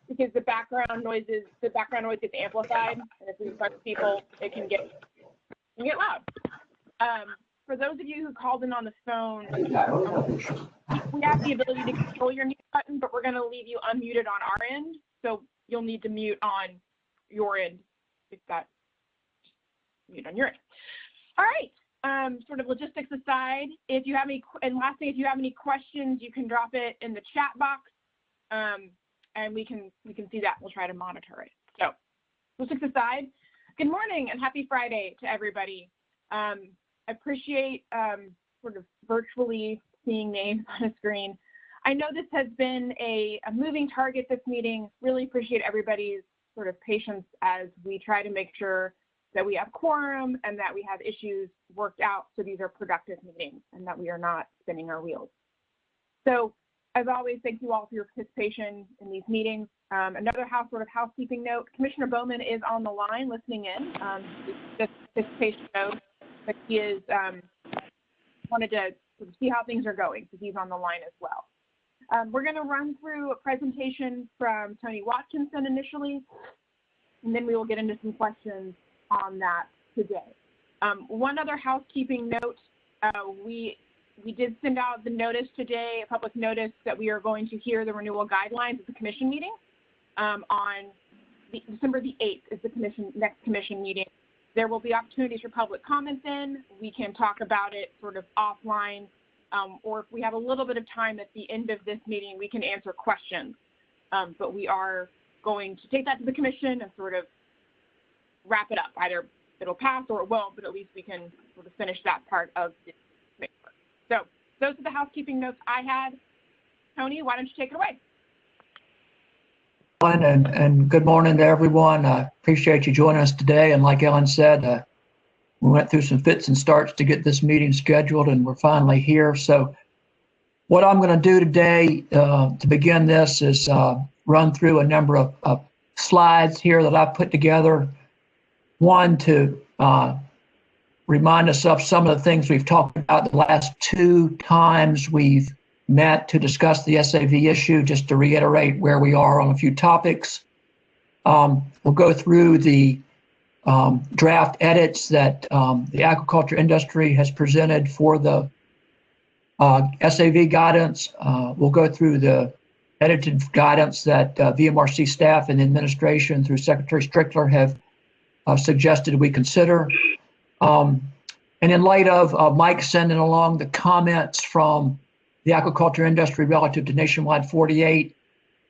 because the background noise gets amplified, and if we touch people, it can get loud. For those of you who called in on the phone, we have the ability to control your mute button, but we're going to leave you unmuted on our end, so you'll need to mute on your end if that's mute on your end. All right. Sort of logistics aside, if you have any, and last thing, if you have any questions, you can drop it in the chat box, and we can see that. We'll try to monitor it. So, logistics aside, good morning and happy Friday to everybody. I appreciate sort of virtually seeing names on a screen. I know this has been a moving target, this meeting. Really appreciate everybody's sort of patience as we try to make sure that we have quorum and that we have issues worked out so these are productive meetings and that we are not spinning our wheels. So as always, thank you all for your participation in these meetings. Another sort of housekeeping note, Commissioner Bowman is on the line listening in, just participation note, but he is wanted to sort of see how things are going, so he's on the line as well. We're going to run through a presentation from Tony Watkinson initially, and then we will get into some questions on that today. One other housekeeping note, we did send out the notice today, a public notice that we are going to hear the renewal guidelines at the commission meeting on December the 8th is the next commission meeting. There will be opportunities for public comments in. We can talk about it sort of offline, or if we have a little bit of time at the end of this meeting, we can answer questions. But we are going to take that to the commission and sort of wrap it up. Either it'll pass or it won't, but at least we can sort of finish that part of the paper. So those are the housekeeping notes I had. Tony, why don't you take it away? And good morning to everyone. I appreciate you joining us today. And like Ellen said, we went through some fits and starts to get this meeting scheduled, and we're finally here. So what I'm going to do today to begin this is run through a number of slides here that I've put together. One, to remind us of some of the things we've talked about the last 2 times we've met to discuss the SAV issue, just to reiterate where we are on a few topics. We'll go through the draft edits that the aquaculture industry has presented for the SAV guidance. We'll go through the edited guidance that VMRC staff and administration through Secretary Strickler have suggested we consider. And in light of Mike sending along the comments from the aquaculture industry relative to Nationwide 48,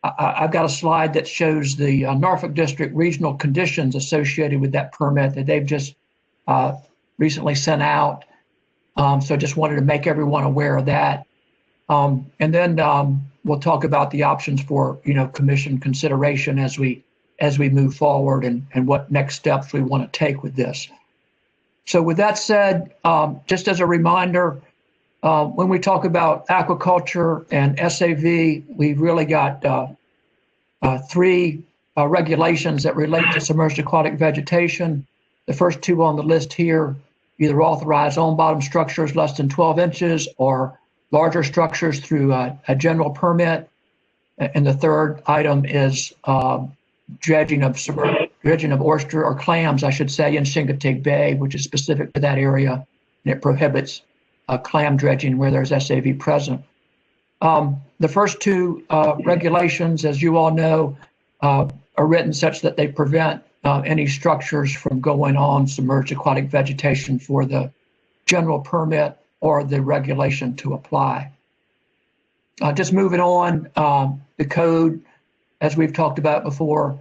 I've got a slide that shows the Norfolk District regional conditions associated with that permit that they've just recently sent out. So just wanted to make everyone aware of that. And then we'll talk about the options for, commission consideration as we move forward and what next steps we want to take with this. So with that said, just as a reminder, when we talk about aquaculture and SAV, we've really got 3 regulations that relate to submerged aquatic vegetation. The first 2 on the list here either authorize on-bottom structures less than 12 inches or larger structures through a general permit. And the third item is dredging of oyster or clams, I should say, in Chincoteague Bay, which is specific to that area, and it prohibits clam dredging where there's SAV present. The first 2 regulations, as you all know, are written such that they prevent any structures from going on submerged aquatic vegetation for the general permit or the regulation to apply. Just moving on, the code, as we've talked about before,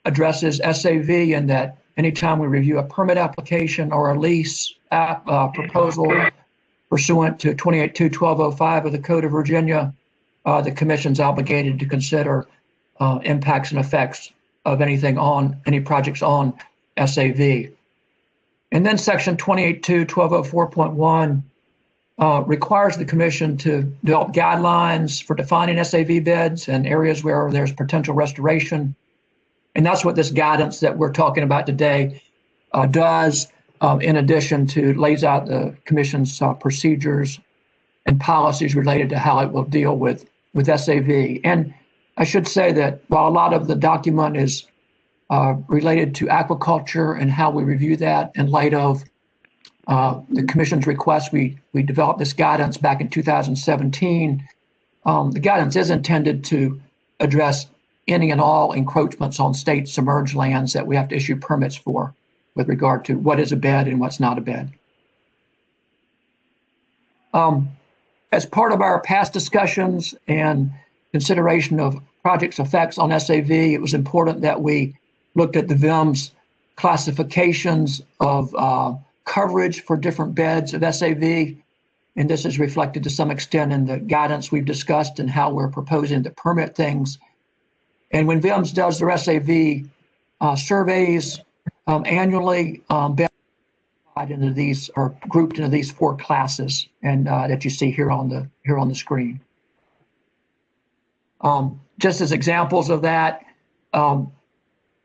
addresses SAV in that anytime we review a permit application or a lease proposal pursuant to 28.2.1205 of the Code of Virginia, the Commission's obligated to consider impacts and effects of any projects on SAV. And then Section 28.2.1204.1 requires the Commission to develop guidelines for defining SAV beds and areas where there's potential restoration. And that's what this guidance that we're talking about today does, in addition to lays out the Commission's procedures and policies related to how it will deal with SAV. And I should say that while a lot of the document is related to aquaculture and how we review that in light of the Commission's request, we developed this guidance back in 2017. The guidance is intended to address any and all encroachments on state submerged lands that we have to issue permits for with regard to what is a bed and what's not a bed. As part of our past discussions and consideration of project's effects on SAV, it was important that we looked at the VIM's classifications of coverage for different beds of SAV, and this is reflected to some extent in the guidance we've discussed and how we're proposing to permit things. And when VIMS does their SAV surveys annually, beds are into these, are grouped into these 4 classes, and that you see here on the screen. Just as examples of that,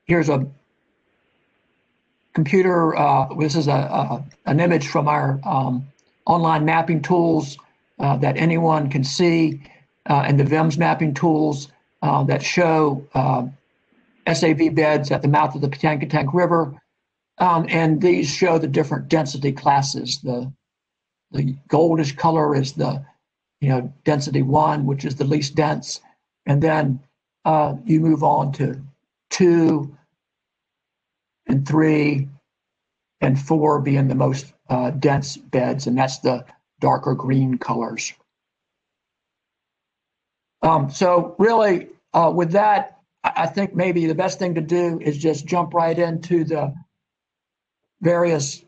here's a computer. This is an image from our online mapping tools that anyone can see, and the VIMS mapping tools that show SAV beds at the mouth of the Patankatank River, and these show the different density classes. The goldish color is the density 1, which is the least dense, and then you move on to 2 and 3 and 4 being the most dense beds, and that's the darker green colors. So really, with that, I think maybe the best thing to do is just jump right into the various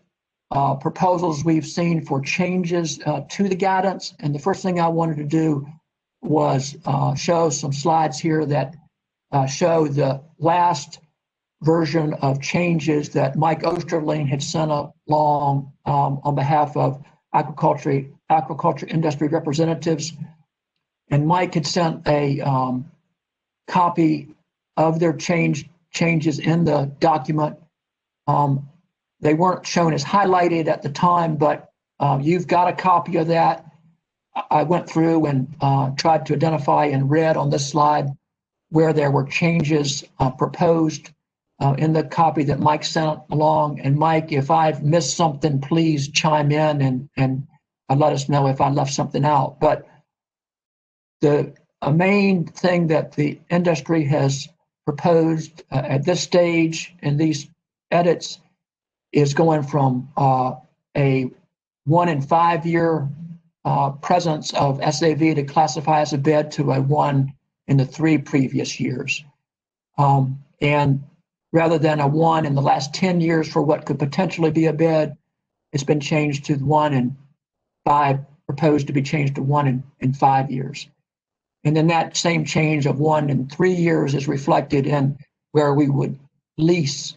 proposals we've seen for changes to the guidance. And the first thing I wanted to do was show some slides here that show the last version of changes that Mike Osterling had sent along on behalf of aquaculture industry representatives. And Mike had sent a copy of their changes in the document. They weren't shown as highlighted at the time, but you've got a copy of that. I went through and tried to identify in red on this slide where there were changes proposed in the copy that Mike sent along. And Mike, if I've missed something, please chime in and let us know if I left something out. But the main thing that the industry has proposed at this stage in these edits is going from a 1 in 5 year presence of SAV to classify as a bed to a 1 in the 3 previous years. And rather than a 1 in the last 10 years for what could potentially be a bed, it's been changed to 1 in 5, proposed to be changed to 1 in 5 years. And then that same change of 1 in 3 years is reflected in where we would lease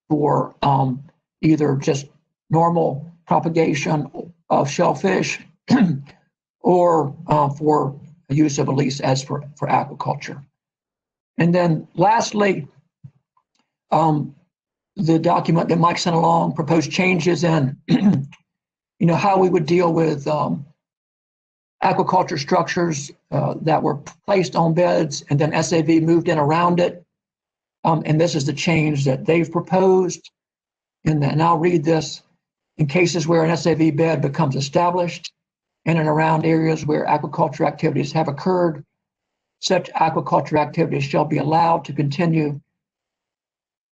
for either just normal propagation of shellfish or for use of a lease as for aquaculture. And then lastly, the document that Mike sent along proposed changes in how we would deal with aquaculture structures that were placed on beds and then SAV moved in around it. And this is the change that they've proposed. And I'll read this. In cases where an SAV bed becomes established in and around areas where aquaculture activities have occurred, such aquaculture activities shall be allowed to continue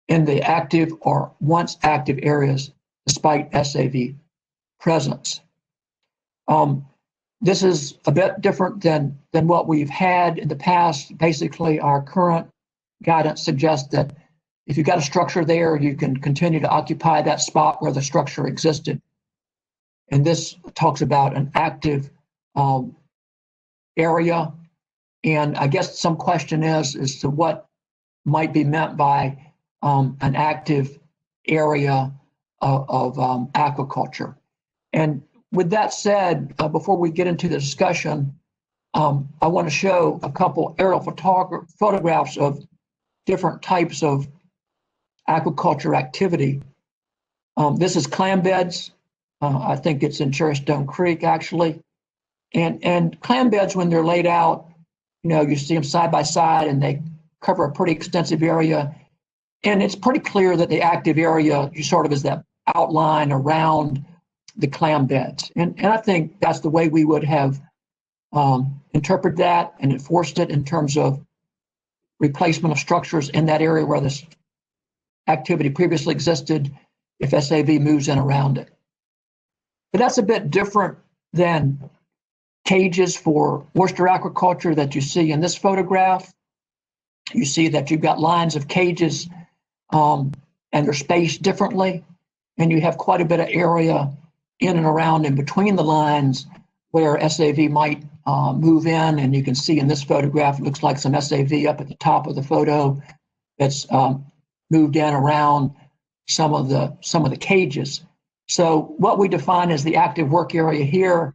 in the active or once active areas despite SAV presence. This is a bit different than what we've had in the past. Basically, our current guidance suggests that if you've got a structure there, you can continue to occupy that spot where the structure existed. And this talks about an active area. And I guess some question is as to what might be meant by an active area of aquaculture. And with that said, before we get into the discussion, I want to show a couple aerial photographs of different types of aquaculture activity. This is Clam Beds. I think it's in Cherrystone Creek, actually. And clam beds, when they're laid out, you see them side by side and they cover a pretty extensive area. And it's pretty clear that the active area sort of is that outline around the clam beds. And I think that's the way we would have interpreted that and enforced it in terms of replacement of structures in that area where this activity previously existed if SAV moves in around it. But that's a bit different than cages for oyster aquaculture that you see in this photograph. You see that you've got lines of cages and they're spaced differently. And you have quite a bit of area in and around and between the lines where SAV might move in. And you can see in this photograph, it looks like some SAV up at the top of the photo that's moved in around some of the cages. So what we define as the active work area here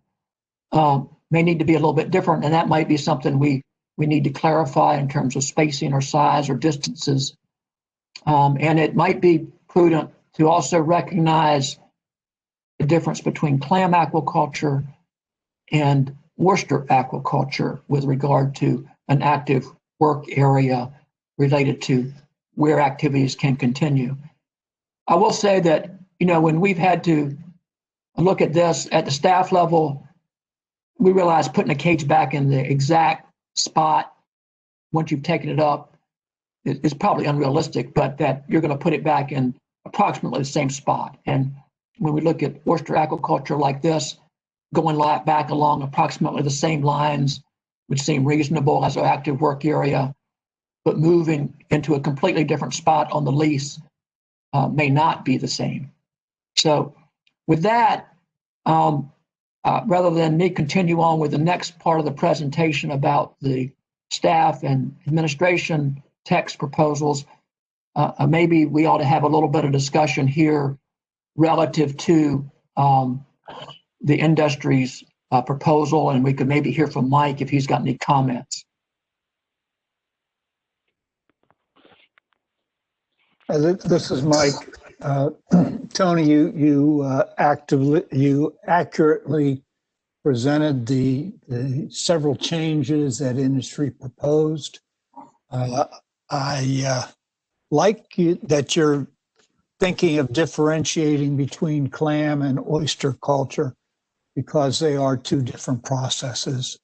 may need to be a little bit different, and that might be something we need to clarify in terms of spacing or size or distances. And it might be prudent to also recognize the difference between clam aquaculture and oyster aquaculture with regard to an active work area related to where activities can continue. I will say that, when we've had to look at this at the staff level, we realize putting a cage back in the exact spot once you've taken it up is probably unrealistic, but that you're going to put it back in approximately the same spot. And when we look at oyster aquaculture like this, going back along approximately the same lines would seem reasonable as an active work area, but moving into a completely different spot on the lease may not be the same. So with that, rather than me continue on with the next part of the presentation about the staff and administration text proposals, maybe we ought to have a little bit of discussion here relative to the industry's proposal, and we could maybe hear from Mike if he's got any comments. This is Mike. Tony, you accurately presented the several changes that industry proposed. I like that you're thinking of differentiating between clam and oyster culture because they are two different processes.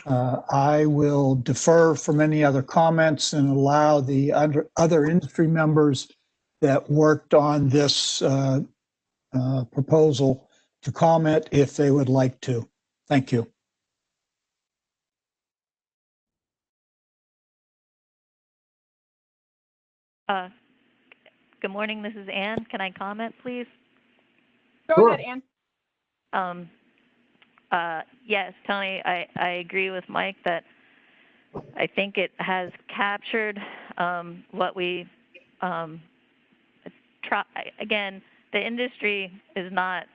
I will defer from any other comments and allow the other industry members that worked on this proposal to comment if they would like to. Thank you. Good morning, this is Ann. Can I comment, please? Go ahead, Ann. Yes, Tony, I agree with Mike that I think it has captured what we try. Again, the industry is not,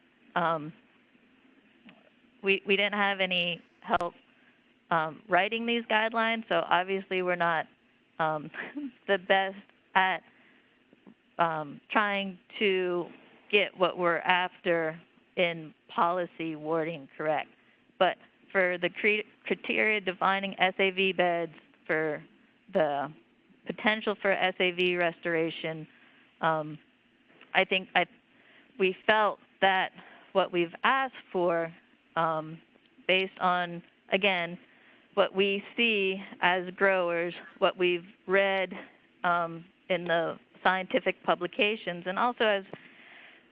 we didn't have any help writing these guidelines, so obviously we're not the best at trying to get what we're after in policy wording correct. But for the criteria defining SAV beds, for the potential for SAV restoration, I think we felt that what we've asked for, based on, again, what we see as growers, what we've read in the scientific publications, and also as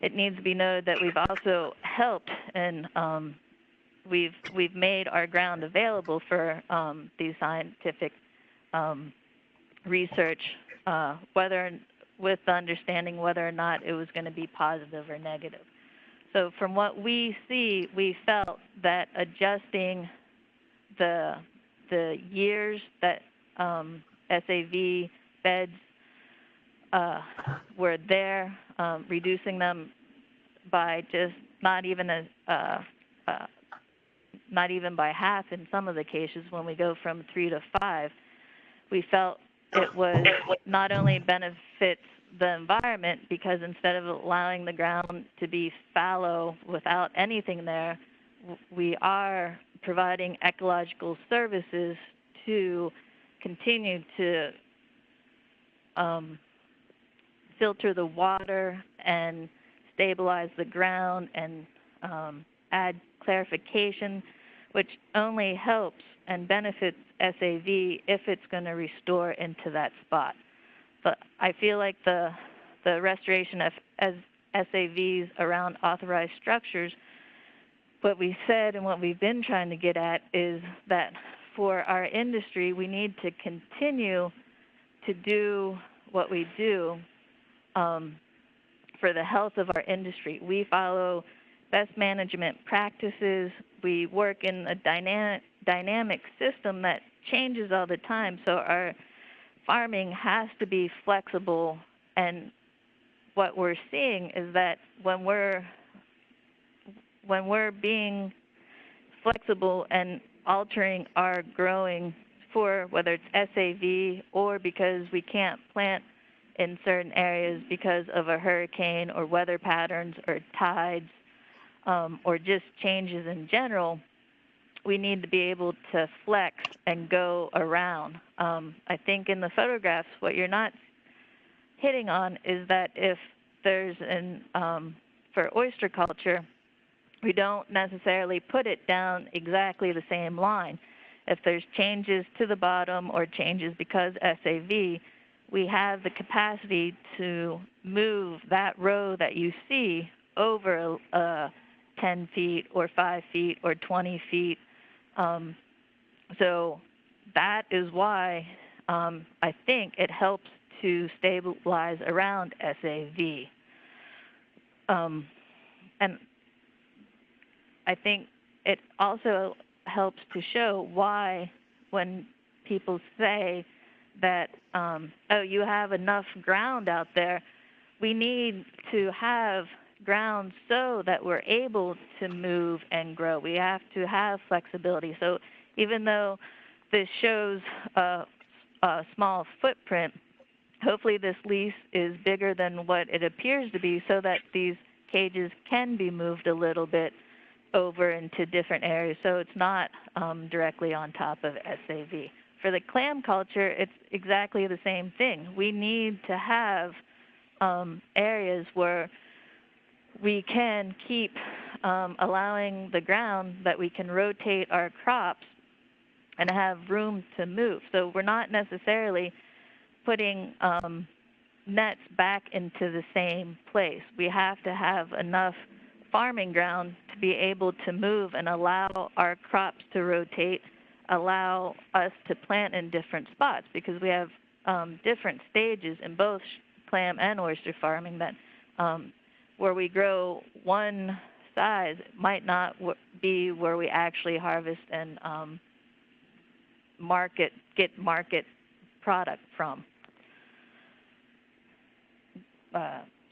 it needs to be noted that we've also helped and we've made our ground available for these scientific research, with the understanding whether or not it was going to be positive or negative. So from what we see, we felt that adjusting the years that SAV beds were there, reducing them by just not even by half in some of the cases when we go from 3 to 5, we felt it was not only benefits the environment because instead of allowing the ground to be fallow without anything there, we are providing ecological services to continue to filter the water and stabilize the ground and add clarification, which only helps and benefits SAV if it's going to restore into that spot. But I feel like the restoration of SAVs around authorized structures, what we said and what we've been trying to get at is that for our industry, we need to continue to do what we do for the health of our industry. We follow best management practices. We work in a dynamic system that changes all the time, so our farming has to be flexible. And what we're seeing is that when we're being flexible and altering our growing for whether it's SAV or because we can't plant in certain areas because of a hurricane or weather patterns or tides or just changes in general, we need to be able to flex and go around. I think in the photographs, what you're not hitting on is that if there's for oyster culture, we don't necessarily put it down exactly the same line. If there's changes to the bottom or changes because SAV, we have the capacity to move that row that you see over 10 feet or 5 feet or 20 feet. So that is why I think it helps to stabilize around SAV. And I think it also helps to show why when people say that, oh, you have enough ground out there, we need to have ground so that we're able to move and grow. We have to have flexibility. So even though this shows a small footprint, hopefully this lease is bigger than what it appears to be so that these cages can be moved a little bit over into different areas so it's not directly on top of SAV. For the clam culture, it's exactly the same thing. We need to have areas where we can keep allowing the ground that we can rotate our crops and have room to move. So we're not necessarily putting nets back into the same place. We have to have enough farming ground to be able to move and allow our crops to rotate, allow us to plant in different spots, because we have different stages in both clam and oyster farming that where we grow one size might not be where we actually harvest and get market product from.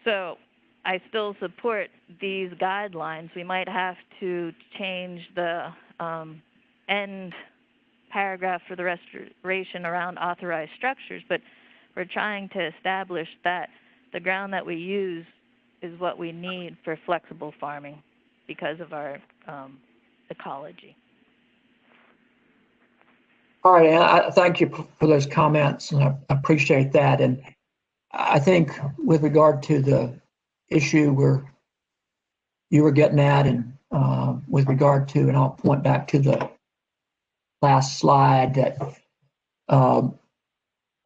So I still support these guidelines. We might have to change the end paragraph for the restoration around authorized structures, but we're trying to establish that the ground that we use is what we need for flexible farming because of our ecology. All right, Anna, I thank you for those comments, and I appreciate that. And I think with regard to the issue where you were getting at, and with regard to, and I'll point back to the last slide that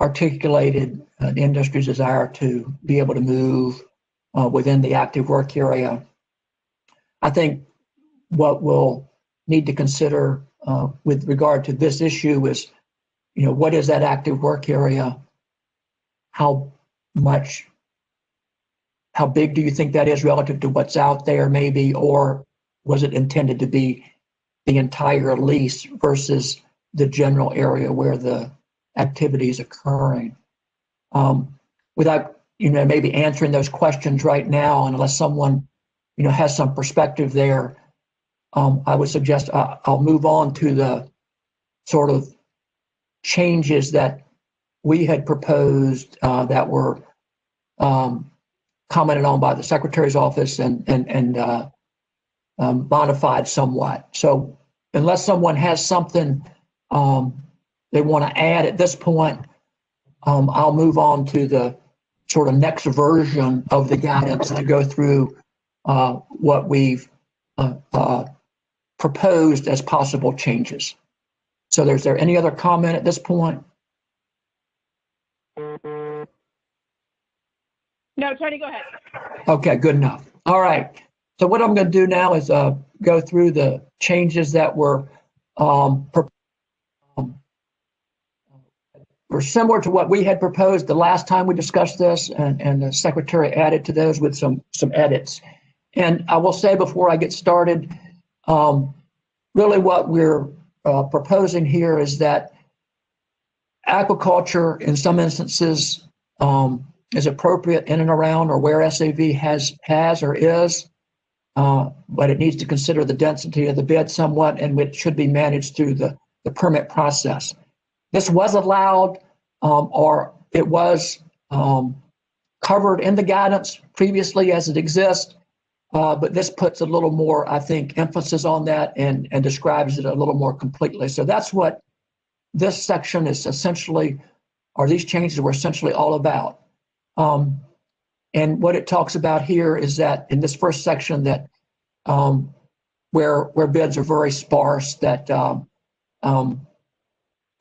articulated the industry's desire to be able to move within the active work area. I think what we'll need to consider with regard to this issue is, what is that active work area? How big do you think that is relative to what's out there maybe, or was it intended to be the entire lease versus the general area where the activity is occurring? Without, maybe answering those questions right now, unless someone, has some perspective there, I would suggest I'll move on to the sort of changes that we had proposed that were commented on by the Secretary's office and modified somewhat. So unless someone has something they want to add at this point, I'll move on to the sort of next version of the guidance to go through what we've proposed as possible changes. So is there any other comment at this point? No, Tony, go ahead. Okay, good enough. All right. So what I'm going to do now is go through the changes that were similar to what we had proposed the last time we discussed this, and the secretary added to those with some edits. And I will say before I get started, really what we're proposing here is that aquaculture in some instances is appropriate in and around or where SAV has or is, but it needs to consider the density of the bed somewhat, and which should be managed through the permit process. This was allowed, or it was covered in the guidance previously as it exists, but this puts a little more, I think, emphasis on that and describes it a little more completely. So that's what this section is essentially, or these changes were essentially all about. And what it talks about here is that in this first section that where beds are very sparse, that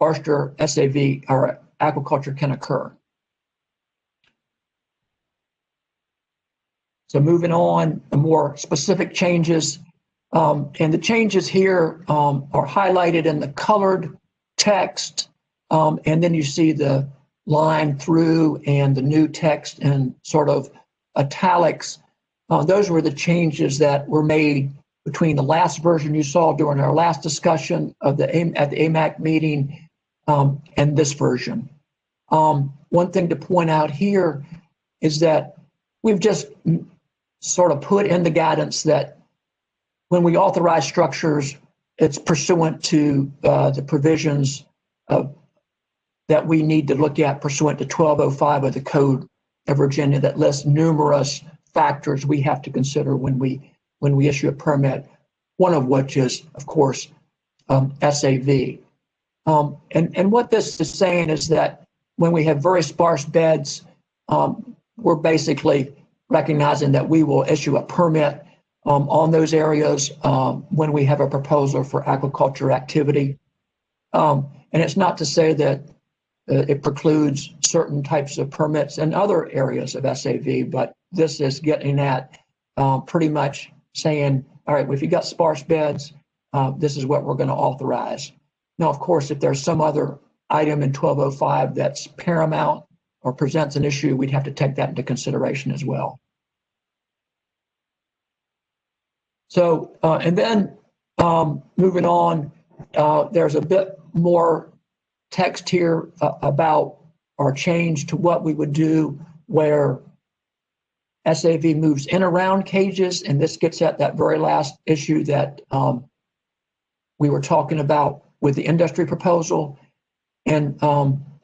oyster SAV or aquaculture can occur. So moving on, the more specific changes, and the changes here are highlighted in the colored text, and then you see the line through and the new text in sort of italics. Those were the changes that were made between the last version you saw during our last discussion of at the AMAC meeting and this version. One thing to point out here is that we've just sort of put in the guidance that when we authorize structures, it's pursuant to the provisions that we need to look at pursuant to 1205 of the Code of Virginia that lists numerous factors we have to consider when we issue a permit, one of which is, of course, SAV. And what this is saying is that when we have very sparse beds, we're basically recognizing that we will issue a permit on those areas when we have a proposal for aquaculture activity. And it's not to say that it precludes certain types of permits in other areas of SAV, but this is getting at pretty much saying, all right, well, if you got sparse beds, this is what we're going to authorize. Now, of course, if there's some other item in 1205 that's paramount or presents an issue, we'd have to take that into consideration as well. So, and then moving on, there's a bit more text here about our change to what we would do where SAV moves in around cages, and this gets at that very last issue that we were talking about with the industry proposal. And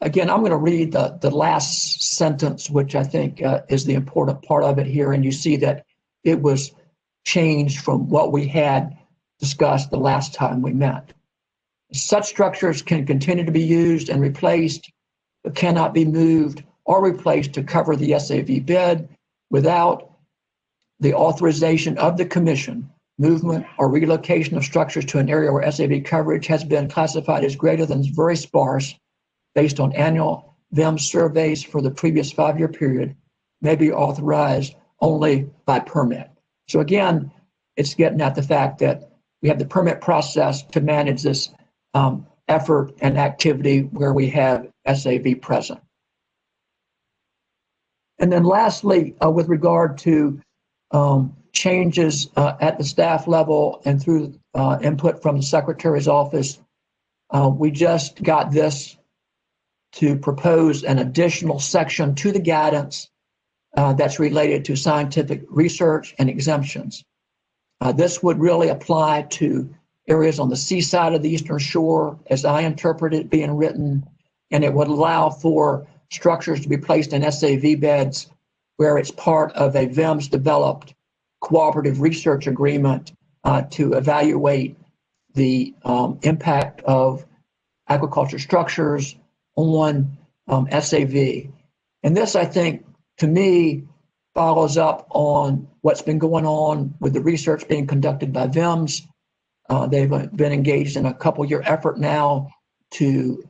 again, I'm going to read the last sentence, which I think is the important part of it here, and you see that it was changed from what we had discussed the last time we met. Such structures can continue to be used and replaced, but cannot be moved or replaced to cover the SAV bed without the authorization of the commission. Movement or relocation of structures to an area where SAV coverage has been classified as greater than very sparse based on annual VIM surveys for the previous 5-year period may be authorized only by permit. So again, it's getting at the fact that we have the permit process to manage this effort and activity where we have SAV present. And then lastly, with regard to changes at the staff level and through input from the Secretary's office, we just got this to propose an additional section to the guidance that's related to scientific research and exemptions. This would really apply to areas on the seaside of the Eastern Shore, as I interpret it being written, and it would allow for structures to be placed in SAV beds where it's part of a VIMS developed cooperative research agreement to evaluate the impact of aquaculture structures on SAV. And this, I think, to me, follows up on what's been going on with the research being conducted by VIMS. They've been engaged in a couple-year effort now to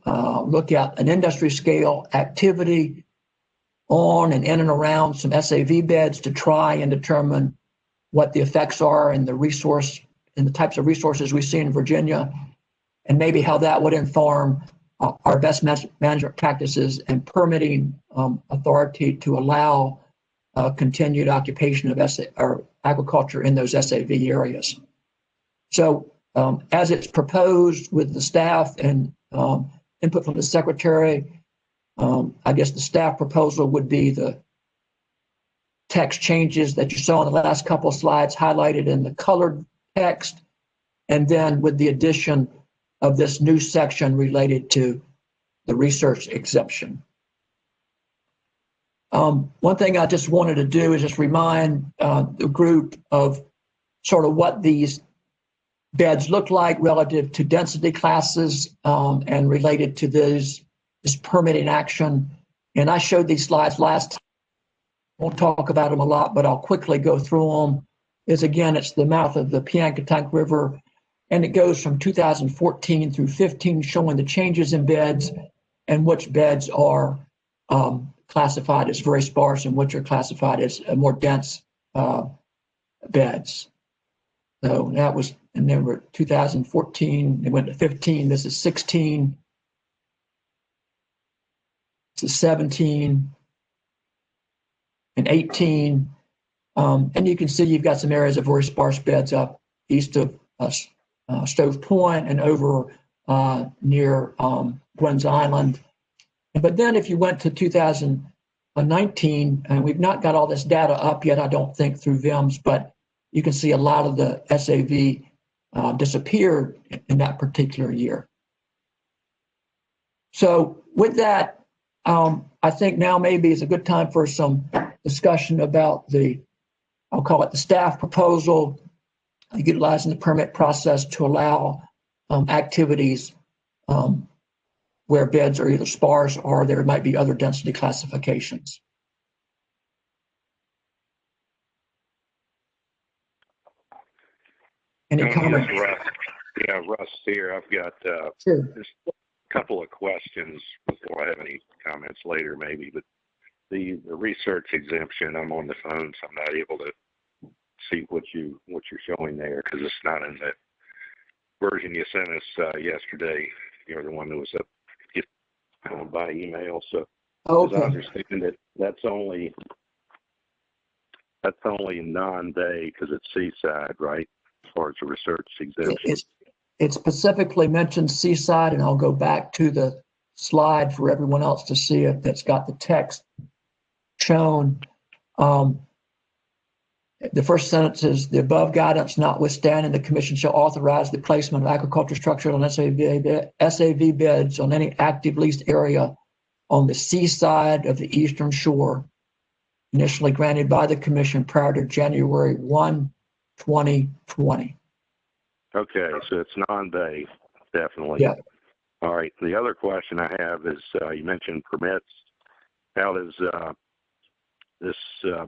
look at an industry scale activity on and in and around some SAV beds to try and determine what the effects are and the resource and the types of resources we see in Virginia, and maybe how that would inform our best management practices and permitting authority to allow continued occupation of aquaculture in those SAV areas. So as it's proposed with the staff and input from the secretary, I guess the staff proposal would be the text changes that you saw in the last couple of slides highlighted in the colored text, and then with the addition of this new section related to the research exemption. One thing I just wanted to do is just remind the group of sort of what these beds look like relative to density classes and related to this permitting action. And I showed these slides last time. I won't talk about them a lot, but I'll quickly go through them. Again, it's the mouth of the Piankatank River, and it goes from 2014 through 15, showing the changes in beds and which beds are classified as very sparse and which are classified as more dense beds. So that was, and then we're 2014, it went to 15, this is 16, this is 17, and 18. And you can see you've got some areas of very sparse beds up east of Stove Point and over near Gwen's Island. But then if you went to 2019, and we've not got all this data up yet, I don't think, through VIMS, but you can see a lot of the SAV disappeared in that particular year. So with that, I think now maybe is a good time for some discussion about the, I'll call it the staff proposal, utilizing the permit process to allow activities where beds are either sparse or there might be other density classifications. Any comments? Russ. Yeah, Russ here. I've got Sure. just a couple of questions before I have any comments later, maybe. But the research exemption, I'm on the phone, so I'm not able to see what you're showing there because it's not in the version you sent us yesterday. You're the one that was up by email. So Okay. as I understand it, that's only non-bay because it's seaside, right? As far as the research exemption. It specifically mentions seaside, and I'll go back to the slide for everyone else to see it that's got the text shown. The first sentence is, the above guidance notwithstanding, the commission shall authorize the placement of aquaculture structure on SAV beds on any active leased area on the seaside of the eastern shore, initially granted by the commission prior to January 1, 2020. Okay, so it's non-bay, definitely. Yeah. All right. The other question I have is, you mentioned permits. How does this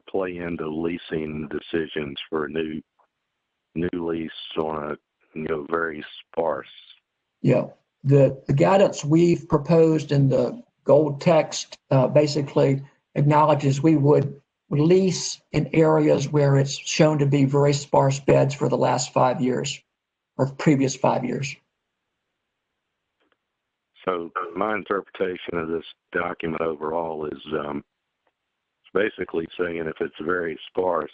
play into leasing decisions for a new lease on a very sparse? Yeah, the guidance we've proposed in the gold text basically acknowledges we would lease in areas where it's shown to be very sparse beds for the last 5 years or previous 5 years. So my interpretation of this document overall is it's basically saying if it's very sparse,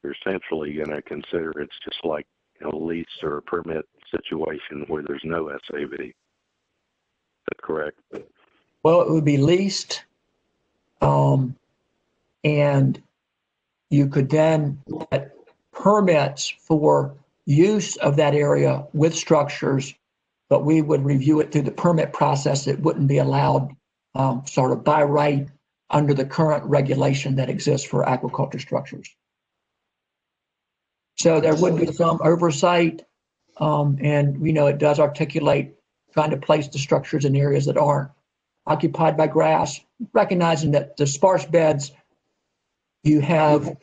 you're essentially going to consider it's just like a lease or a permit situation where there's no SAV. Is that correct? Well, it would be leased, and you could then get permits for use of that area with structures, but we would review it through the permit process. It wouldn't be allowed sort of by right under the current regulation that exists for aquaculture structures. So there would be some oversight, and it does articulate trying to place the structures in areas that aren't occupied by grass, recognizing that the sparse beds you have,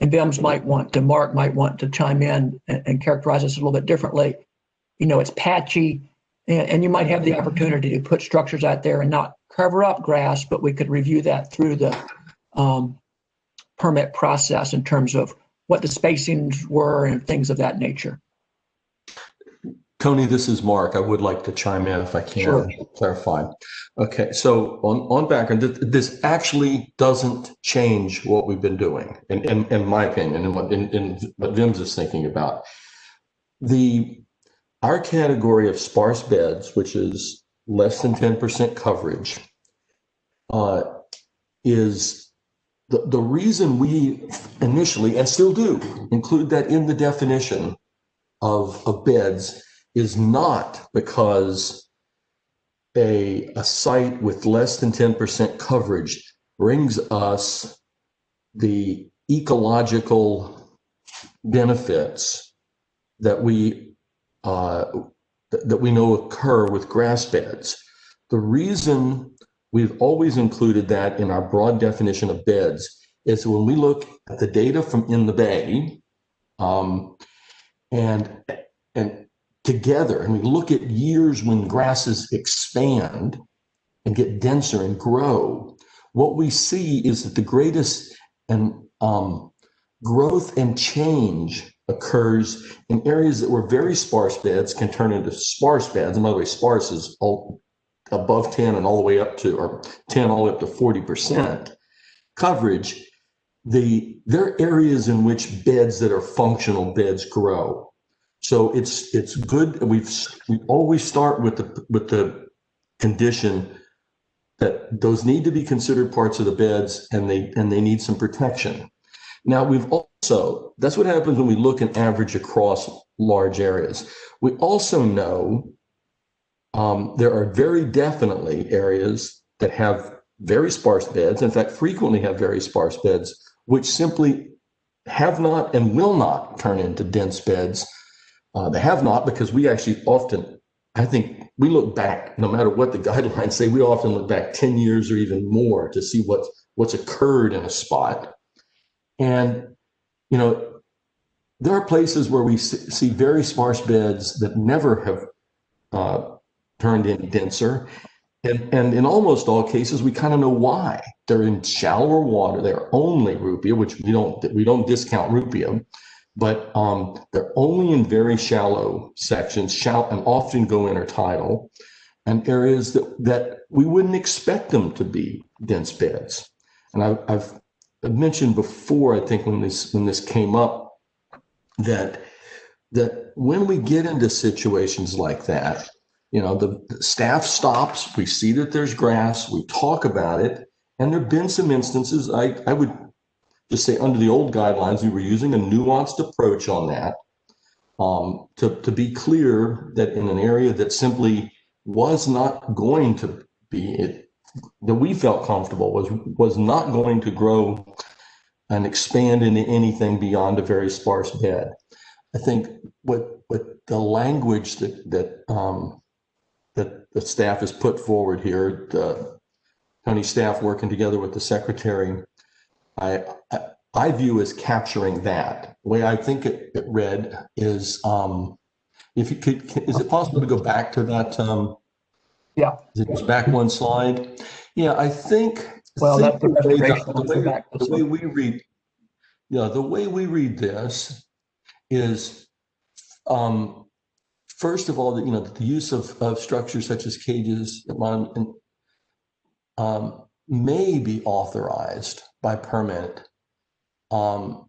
and Mark might want to chime in and characterize this a little bit differently. It's patchy, and you might have the opportunity to put structures out there and not cover up grass, but we could review that through the permit process in terms of what the spacings were and things of that nature. Tony, this is Mark. I would like to chime in if I can. Sure. Clarify. Okay, so on background, this actually doesn't change what we've been doing, in my opinion, and what Vims is thinking about. Our category of sparse beds, which is less than 10% coverage, is the reason we initially, and still do, include that in the definition of beds is not because a site with less than 10% coverage brings us the ecological benefits that we know occur with grass beds. The reason we've always included that in our broad definition of beds is when we look at the data from in the Bay, and together, and we look at years when grasses expand and get denser and grow, what we see is that the greatest growth and change occurs in areas that were very sparse beds can turn into sparse beds. And by the way, sparse is all above 10 and all the way up to, or 10 all the way up to 40% coverage. There are areas in which beds that are functional beds grow. So it's good. We always start with the condition that those need to be considered parts of the beds, and they need some protection. Now we've also, that's what happens when we look and average across large areas. We also know there are very definitely areas that have very sparse beds, in fact, frequently have very sparse beds, which simply have not and will not turn into dense beds. They have not, because we actually often, I think we look back, no matter what the guidelines say, we often look back 10 years or even more to see what's occurred in a spot. And, there are places where we see very sparse beds that never have turned any denser. And in almost all cases, we kind of know why. They're in shallower water. They're only rupia, which we don't discount rupia, but they're only in very shallow sections, and often go intertidal, and areas that we wouldn't expect them to be dense beds. And I've mentioned before, I think when this came up, that when we get into situations like that, the staff stops, we see that there's grass, we talk about it, and there've been some instances, I would just say under the old guidelines, we were using a nuanced approach on that, to be clear that in an area that simply was not going to be, that we felt comfortable was not going to grow and expand into anything beyond a very sparse bed. I think what the language that the staff has put forward here, the county staff working together with the secretary, I view as capturing that. The way I think it read is, if you could, is it possible to go back to that? Yeah. Is it just back one slide? Yeah, I think. Well, that's the way we read. Yeah, the way we read this is, first of all, the use of structures such as cages may be authorized by permit on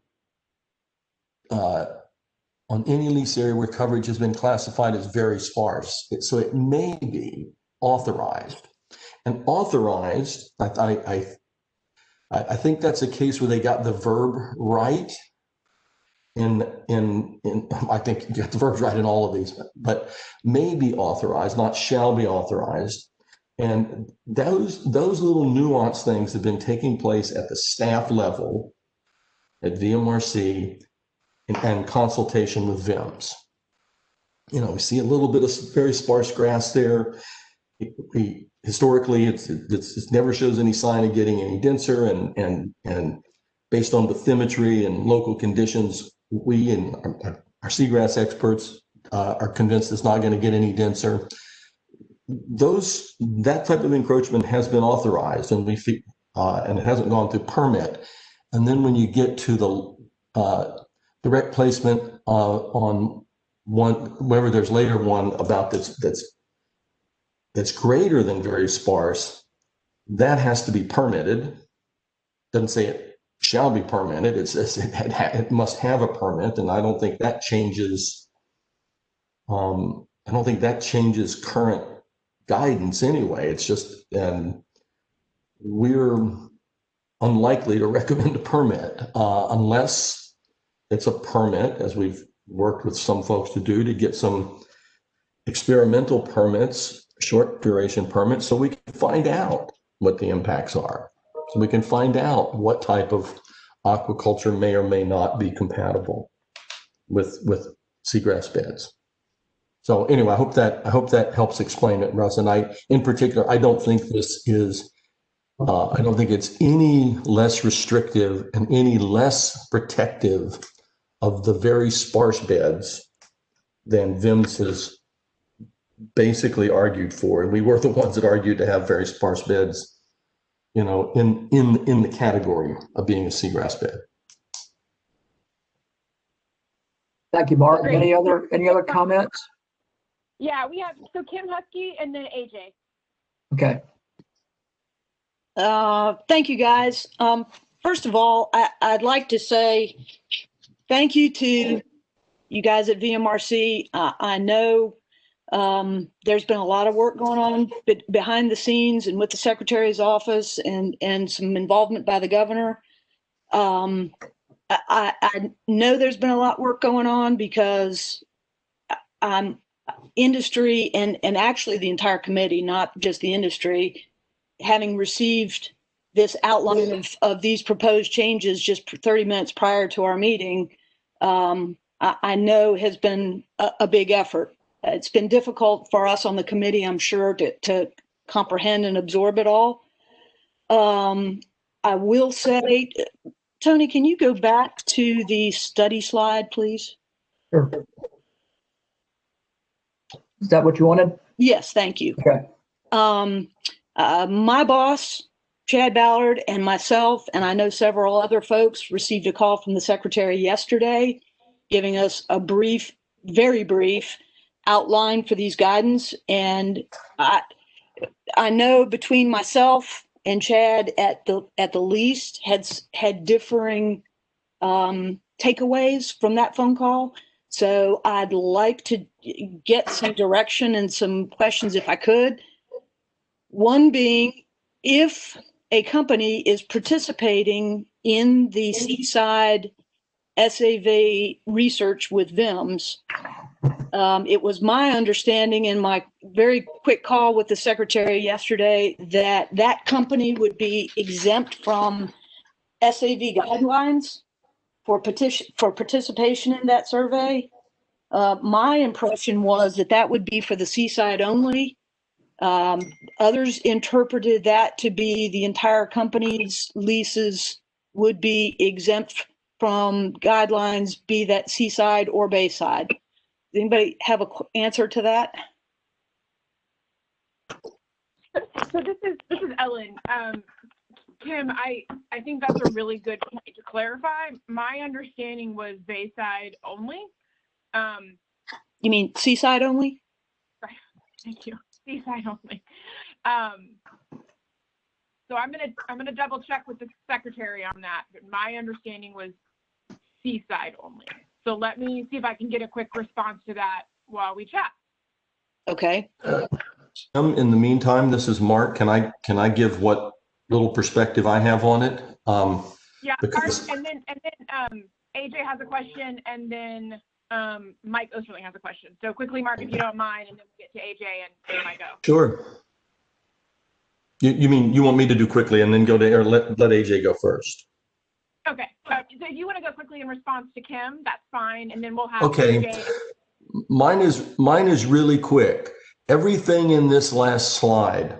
any lease area where coverage has been classified as very sparse. So it may be authorized. And authorized, I think that's a case where they got the verb right. I think you got the verbs right in all of these, but may be authorized, not shall be authorized. And those little nuanced things have been taking place at the staff level at VMRC and consultation with VIMS. You know, we see a little bit of very sparse grass there. Historically, it never shows any sign of getting any denser, and based on bathymetry and local conditions, we and our seagrass experts are convinced it's not going to get any denser. That type of encroachment has been authorized, and and it hasn't gone through permit. And then when you get to the direct placement on one, wherever there's later one about that's greater than very sparse, that has to be permitted. Doesn't say it shall be permitted. It says it must have a permit, and I don't think that changes. I don't think that changes current guidance anyway. It's just, we're unlikely to recommend a permit unless it's a permit, as we've worked with some folks to do, to get some experimental permits, short duration permits, so we can find out what the impacts are. So we can find out what type of aquaculture may or may not be compatible with seagrass beds. So anyway, I hope that helps explain it, Russ. And in particular, I don't think this is, I don't think it's any less restrictive and any less protective of the very sparse beds than VIMS has basically argued for. And we were the ones that argued to have very sparse beds, you know, in the category of being a seagrass bed. Thank you, Mark. Great. Any other comments? Yeah, we have, so Kim Husky and then AJ. Okay. Thank you, guys. First of all, I'd like to say thank you to you guys at VMRC. I know there's been a lot of work going on behind the scenes and with the Secretary's office and some involvement by the governor. I know there's been a lot of work going on because industry and actually the entire committee, not just the industry, having received this outline of these proposed changes just 30 minutes prior to our meeting, I know has been a big effort. It's been difficult for us on the committee, I'm sure, to comprehend and absorb it all. I will say, Tony, can you go back to the study slide, please? Sure. Is that what you wanted? Yes, thank you. Okay. My boss, Chad Ballard, and myself, and I know several other folks, received a call from the Secretary yesterday giving us a brief, very brief outline for these guidance. And I know between myself and Chad at the least had differing takeaways from that phone call. So I'd like to get some direction and some questions if I could. One being, if a company is participating in the Seaside SAV research with VIMS, it was my understanding in my very quick call with the Secretary yesterday that that company would be exempt from SAV guidelines for participation in that survey. My impression was that would be for the Seaside only. Others interpreted that to be the entire company's leases would be exempt from guidelines, be that Seaside or Bayside. Does anybody have an answer to that? So this is Ellen. Kim, I think that's a really good point to clarify. My understanding was Bayside only. You mean Seaside only? Right. Thank you. Seaside only. So I'm gonna double check with the Secretary on that. But my understanding was Seaside only. So let me see if I can get a quick response to that while we chat. Okay. In the meantime, this is Mark. Can I give what little perspective I have on it? Yeah. Because... And then AJ has a question, and then Mike Osterling has a question. So quickly, Mark, if you don't mind, and then we'll get to AJ and Mike O. Sure. You mean you want me to do quickly and then go to, or let AJ go first? Okay. So if you want to go quickly in response to Kim, that's fine, and then we'll have Okay. AJ. Mine is really quick. Everything in this last slide,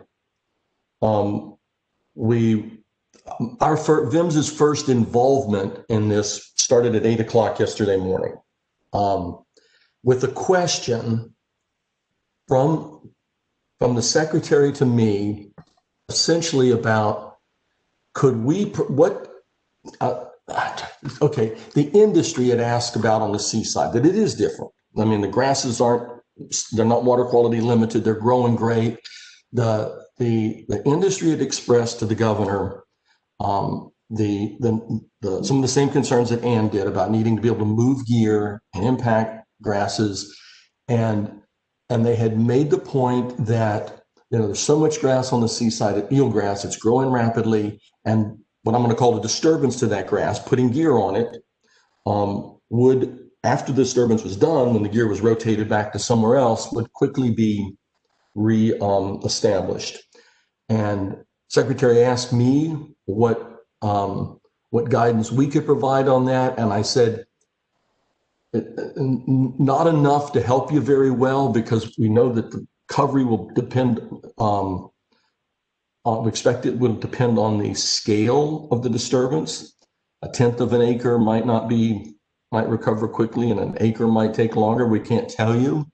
VIMS's first involvement in this started at 8 o'clock yesterday morning, with a question from the secretary to me, essentially about the industry had asked about on the seaside, that it is different. I mean, the grasses they're not water quality limited, they're growing great. The industry had expressed to the governor some of the same concerns that Ann did about needing to be able to move gear and impact grasses, and they had made the point that there's so much grass on the seaside, eelgrass, it's growing rapidly, and what I'm going to call the disturbance to that grass, putting gear on it, would, after the disturbance was done, when the gear was rotated back to somewhere else, would quickly be established. And Secretary asked me what guidance we could provide on that, and I said, not enough to help you very well, because we know that the recovery will depend. We expect it will depend on the scale of the disturbance. 1/10 of an acre might recover quickly, and an acre might take longer. We can't tell you.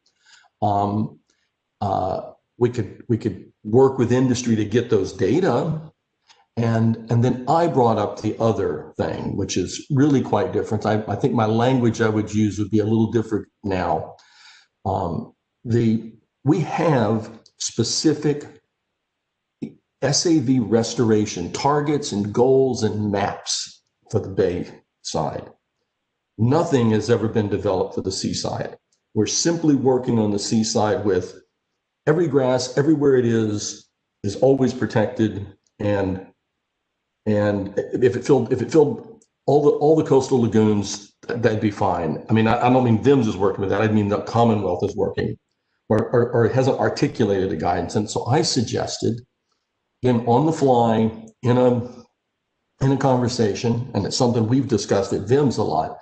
We could work with industry to get those data. And then I brought up the other thing, which is really quite different. I think my language I would use would be a little different now. We have specific SAV restoration targets and goals and maps for the bay side. Nothing has ever been developed for the seaside. We're simply working on the seaside with every grass, everywhere it is always protected, and if it filled all the coastal lagoons, that'd be fine. I mean, I don't mean VIMS is working with that. I mean the Commonwealth is working, or hasn't articulated a guidance. And so I suggested, on the fly, in a conversation, and it's something we've discussed at VIMS a lot,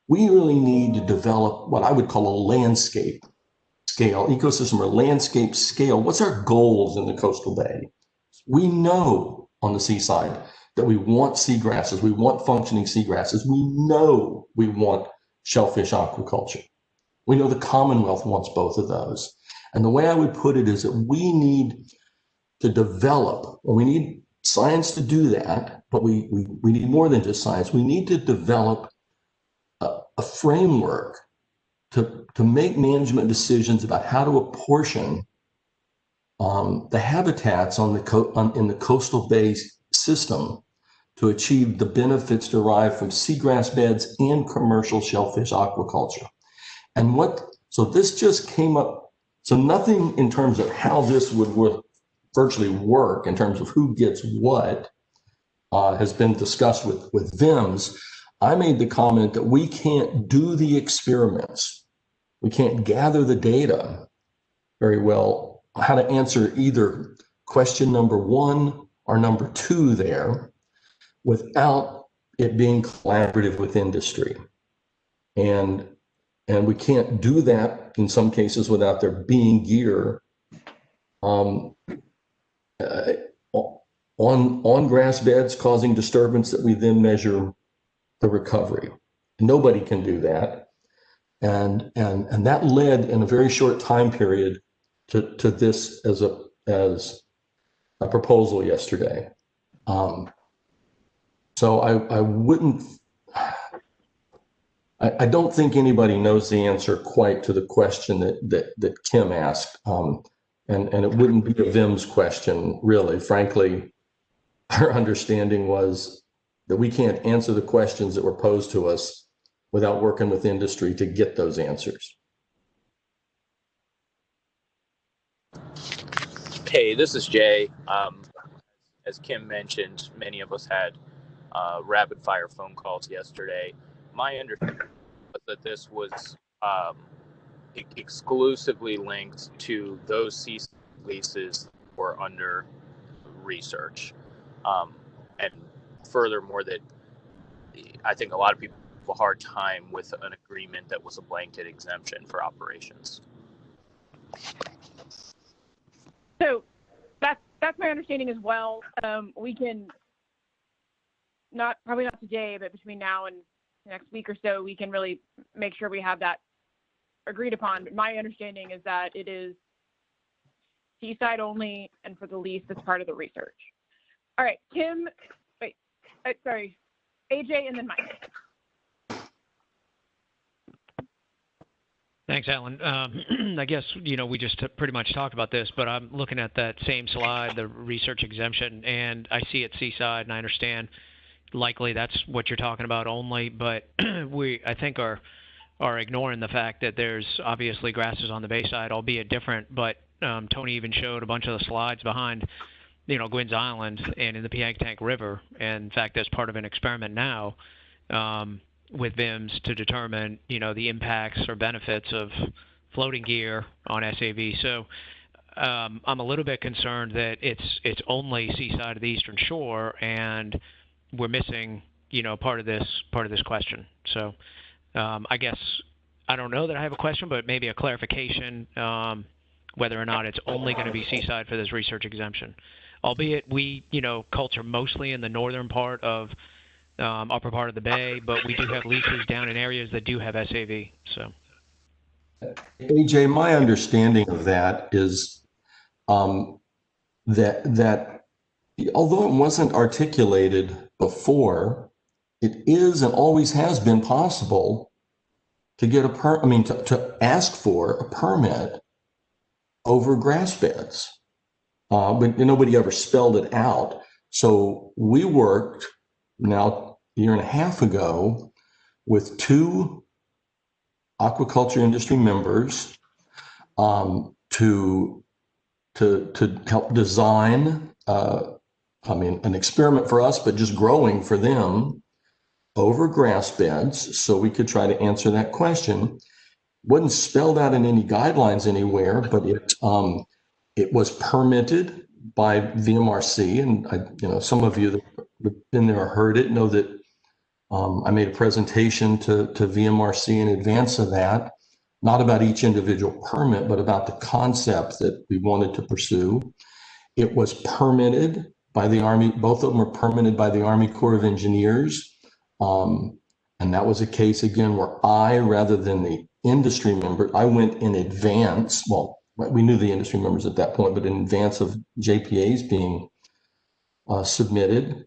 we really need to develop what I would call a landscape scale, ecosystem or landscape scale. What's our goals in the coastal bay? We know on the seaside that we want seagrasses, we want functioning seagrasses, we know we want shellfish aquaculture. We know the Commonwealth wants both of those. And the way I would put it is that we need to develop, or we need science to do that, but we need more than just science. We need to develop a framework to make management decisions about how to apportion the habitats in the coastal bay system to achieve the benefits derived from seagrass beds and commercial shellfish aquaculture. And so this just came up, so nothing in terms of how this would virtually work in terms of who gets what has been discussed with VIMS. I made the comment that we can't do the experiments. We can't gather the data very well, how to answer either question number 1 or number 2 there without it being collaborative with industry. And we can't do that in some cases without there being gear on grass beds causing disturbance that we then measure the recovery. Nobody can do that. And that led in a very short time period to this as a proposal yesterday. So I don't think anybody knows the answer quite to the question that Kim asked. And it wouldn't be a VIMS question, really. Frankly, our understanding was that we can't answer the questions that were posed to us without working with industry to get those answers. Hey, this is Jay. As Kim mentioned, many of us had rapid fire phone calls yesterday. My understanding was that this was exclusively linked to those cease leases that were under research. And furthermore, that I think a lot of people a hard time with an agreement that was a blanket exemption for operations. So that's my understanding as well. We can probably not today, but between now and the next week or so, we can really make sure we have that agreed upon. But my understanding is that it is seaside only and for the lease as part of the research. All right, Kim, sorry, AJ and then Mike. Thanks, Alan. I guess, we just pretty much talked about this, but I'm looking at that same slide, the research exemption, and I see it seaside, and I understand likely that's what you're talking about only, but I think are ignoring the fact that there's obviously grasses on the bayside, albeit different, but Tony even showed a bunch of the slides behind, Gwynn's Island and in the Piantank River, and in fact, that's part of an experiment now, with VIMS to determine, the impacts or benefits of floating gear on SAV. So I'm a little bit concerned that it's only seaside of the Eastern Shore, and we're missing, part of this question. So I guess I don't know that I have a question, but maybe a clarification whether or not it's only going to be seaside for this research exemption, albeit we, culture mostly in the northern part of upper part of the bay, but we do have leases down in areas that do have SAV. So, AJ, my understanding of that is that although it wasn't articulated before, it is and always has been possible to get to ask for a permit over grass beds, but nobody ever spelled it out. So we worked now a year and a half ago with 2 aquaculture industry members to help design an experiment for us, but just growing for them over grass beds, so we could try to answer that question. Wasn't spelled out in any guidelines anywhere, but it was permitted by VMRC, and some of you that have been there or heard it know that I made a presentation to VMRC in advance of that, not about each individual permit, but about the concept that we wanted to pursue. It was permitted by the Army. Both of them were permitted by the Army Corps of Engineers. And that was a case, again, where rather than the industry member, I went in advance. Well, we knew the industry members at that point, but in advance of JPAs being submitted.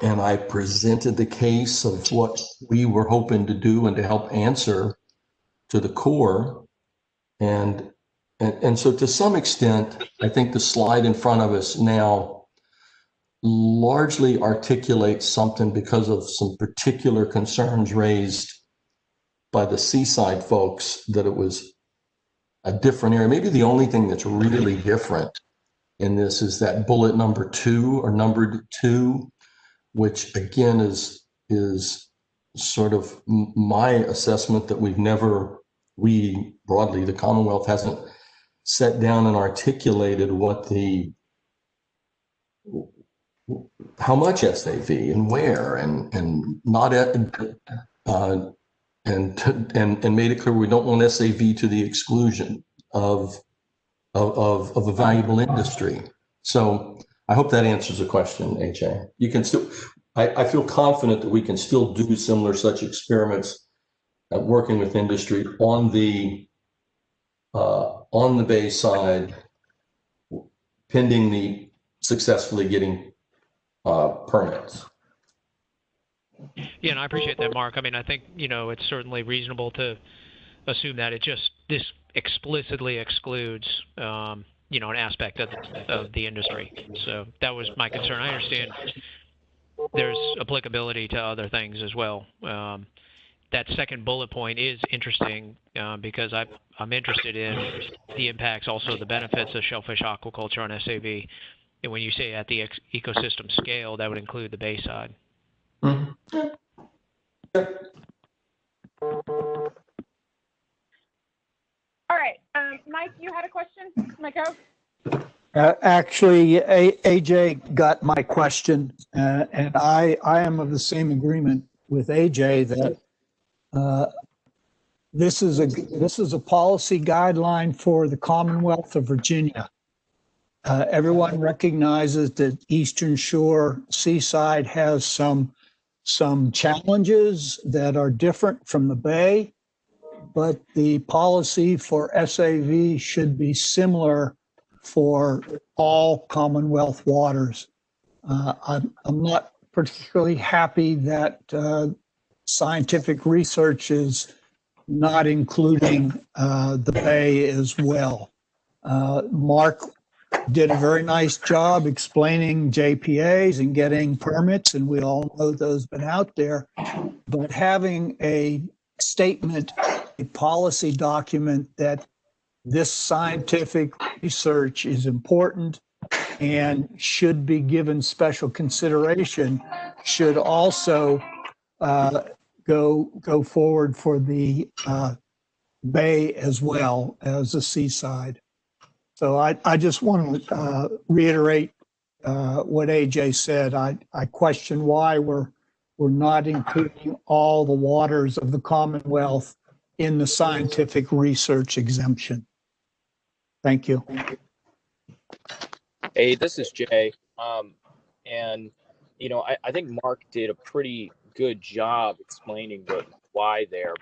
And I presented the case of what we were hoping to do and to help answer to the Corps. And so to some extent, I think the slide in front of us now largely articulates something because of some particular concerns raised by the seaside folks, that it was a different area. Maybe the only thing that's really different in this is that bullet number 2 or numbered 2, which again is sort of my assessment that we broadly, the Commonwealth hasn't set down and articulated how much SAV and where and not and made it clear we don't want SAV to the exclusion of a valuable industry. So I hope that answers the question, AJ. You can still, I feel confident that we can still do similar such experiments working with industry on the bay side, pending the successfully getting permits. Yeah, and I appreciate that, Mark. I mean, I think, it's certainly reasonable to assume that this explicitly excludes, an aspect of the industry. So that was my concern. I understand there's applicability to other things as well. That second bullet point is interesting because I'm interested in the impacts, also the benefits of shellfish aquaculture on SAV. And when you say at the ecosystem scale, that would include the bayside. All right, Mike, you had a question? Mike-O? Actually, AJ got my question, and I am of the same agreement with AJ that this is a policy guideline for the Commonwealth of Virginia. Everyone recognizes that Eastern Shore Seaside has some challenges that are different from the Bay, but the policy for SAV should be similar for all Commonwealth waters. I'm not particularly happy that scientific research is not including the Bay as well. Mark did a very nice job explaining JPAs and getting permits, and we all know those been out there. But having a statement, a policy document that this scientific research is important and should be given special consideration should also go forward for the Bay as well as the Seaside. So I just want to reiterate what AJ said. I question why we're not including all the waters of the Commonwealth in the scientific research exemption. Thank you. Hey, this is Jay. And, you know, I think Mark did a pretty good job explaining the why there.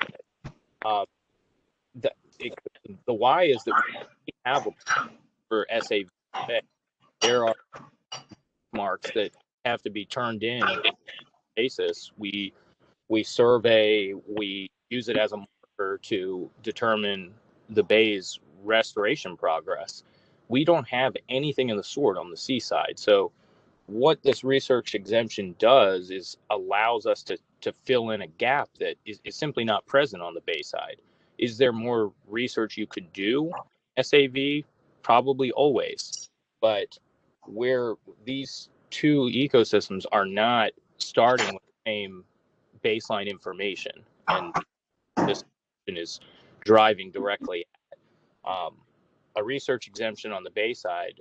The why is that we have for SAV. There are marks that have to be turned in on a basis. We survey, we use it as a marker to determine the Bay's restoration progress. We don't have anything in the sort on the Seaside. So what this research exemption does is allows us to fill in a gap that is simply not present on the Bayside. Is there more research you could do? SAV, probably always. But where these two ecosystems are not starting with the same baseline information, and this is driving directly at a research exemption on the Bayside.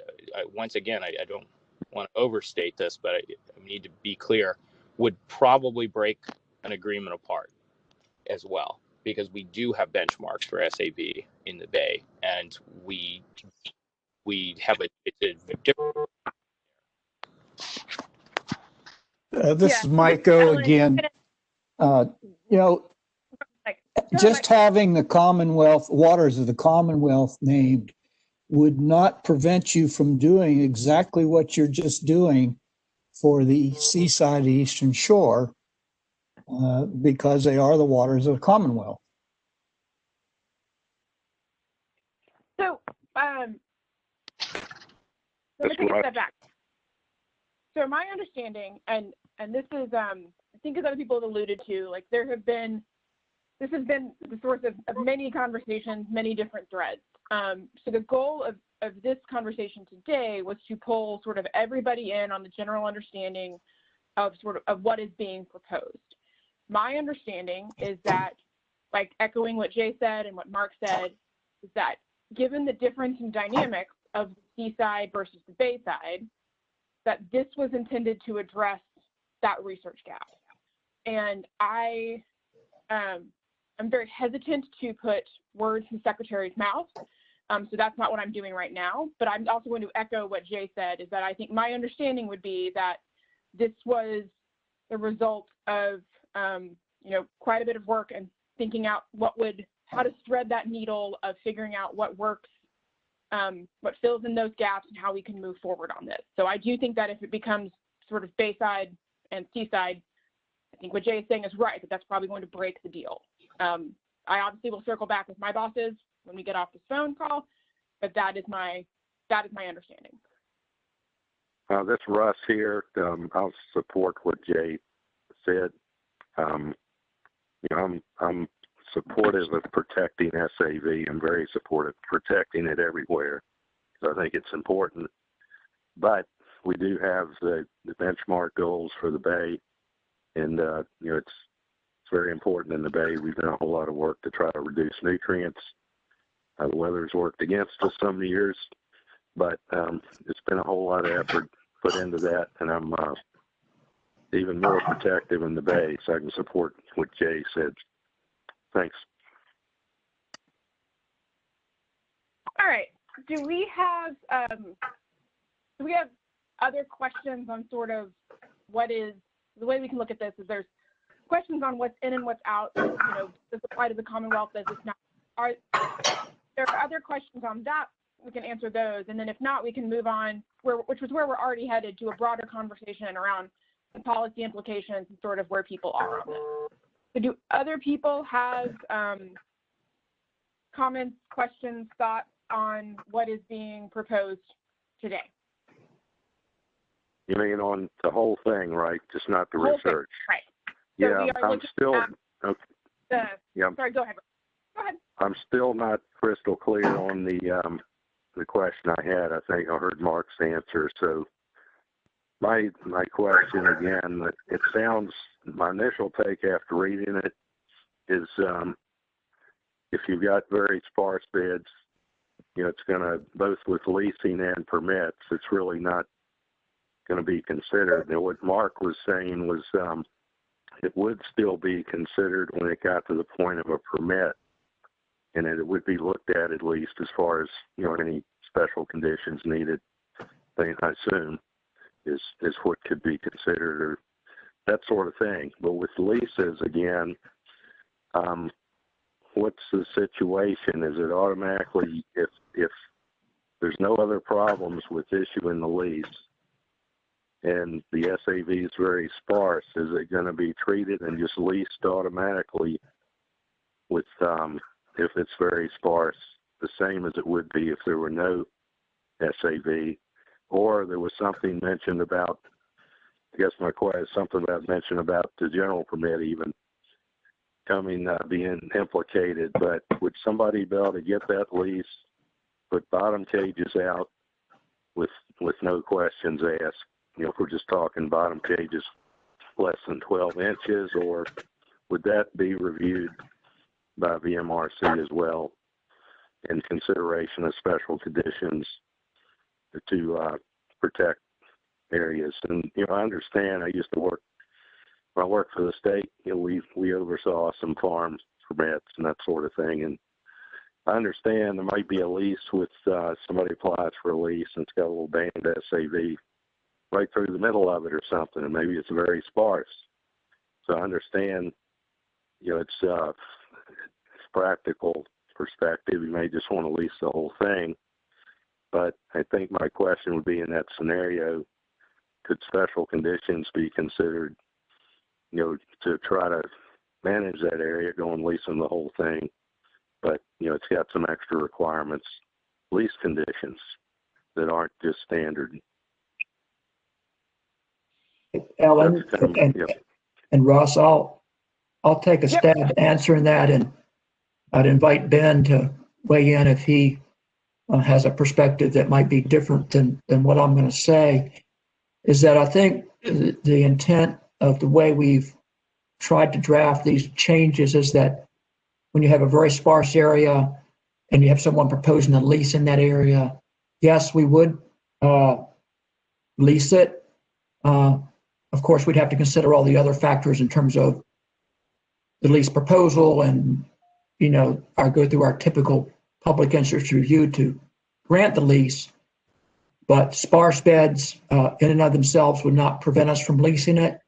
Once again, I don't want to overstate this, but I need to be clear, would probably break an agreement apart as well, because we do have benchmarks for SAV in the Bay, and we have a different. This is Mike O again. You know, just having the Commonwealth, waters of the Commonwealth named would not prevent you from doing exactly what you're just doing for the Seaside Eastern Shore, because they are the waters of the Commonwealth. So, let me take a step back. So my understanding, and this is, I think as other people have alluded to, like this has been the source of many conversations, many different threads. So the goal of this conversation today was to pull sort of everybody in on the general understanding of what is being proposed. My understanding is that, like echoing what Jay said and what Mark said, is that given the difference in dynamics of the Seaside versus the Bayside, that this was intended to address that research gap. And I'm very hesitant to put words in the Secretary's mouth. So that's not what I'm doing right now. But I'm also going to echo what Jay said, is that I think my understanding would be that this was the result of, quite a bit of work and thinking out how to thread that needle of figuring out what works, what fills in those gaps, and how we can move forward on this. So I do think that if it becomes sort of Bayside and Seaside, I think what Jay is saying is right, that that's probably going to break the deal. I obviously will circle back with my bosses when we get off this phone call, but that is my understanding. That's Russ here. I'll support what Jay said. I'm supportive of protecting SAV. I'm very supportive of protecting it everywhere. So I think it's important. But we do have the benchmark goals for the Bay, and it's very important in the Bay. We've done a whole lot of work to try to reduce nutrients. The weather's worked against us some years, but it's been a whole lot of effort put into that, and even more protective in the bay. So I can support what Jay said. Thanks. All right. Do we have other questions on sort of what is the way we can look at this? Is there's questions on what's in and what's out? You know, does it apply to the Commonwealth? Does it not? Are there other questions on that? We can answer those, and then if not, we can move on, which was where we're already headed, to a broader conversation around the policy implications and sort of where people are on this. So do other people have comments, questions, thoughts on what is being proposed today? You mean on the whole thing, right? Just not the research. Right. So yeah, I'm still. Okay. Sorry, go ahead. Go ahead. I'm still not crystal clear on the question I had. I think I heard Mark's answer. So my question again, it sounds, my initial take after reading it is, if you've got very sparse beds, you know, it's going to, both with leasing and permits, it's really not going to be considered. Now, what Mark was saying was it would still be considered when it got to the point of a permit, and it would be looked at least as far as, you know, any special conditions needed, I assume, is what could be considered, or that sort of thing. But with leases, again, what's the situation? Is it automatically, if there's no other problems with issuing the lease and the SAV is very sparse, is it going to be treated and just leased automatically with, if it's very sparse, the same as it would be if there were no SAV? Or there was something mentioned about, I guess my question is something about mentioned about the general permit even coming, being implicated, but would somebody be able to get that lease, put bottom cages out with no questions asked? You know, if we're just talking bottom cages less than 12 inches, or would that be reviewed by VMRC as well in consideration of special conditions to protect areas? And, you know, I understand, I used to work, when I worked for the state, you know, we oversaw some farm permits and that sort of thing. And I understand there might be a lease with, somebody applies for a lease and it's got a little band SAV right through the middle of it or something, and maybe it's very sparse. So I understand, you know, it's practical perspective. You may just want to lease the whole thing. But I think my question would be, in that scenario, could special conditions be considered, you know, to try to manage that area, going leasing the whole thing? But, you know, it's got some extra requirements, lease conditions that aren't just standard. Ellen and Ross, I'll take a stab at answering that, and I'd invite Ben to weigh in if he has a perspective that might be different than what I'm going to say. Is that I think the intent of the way we've tried to draft these changes is that when you have a very sparse area and you have someone proposing a lease in that area, yes, we would lease it. Of course, we'd have to consider all the other factors in terms of the lease proposal and, you know, go through our typical public interest review to grant the lease. But sparse beds in and of themselves would not prevent us from leasing it.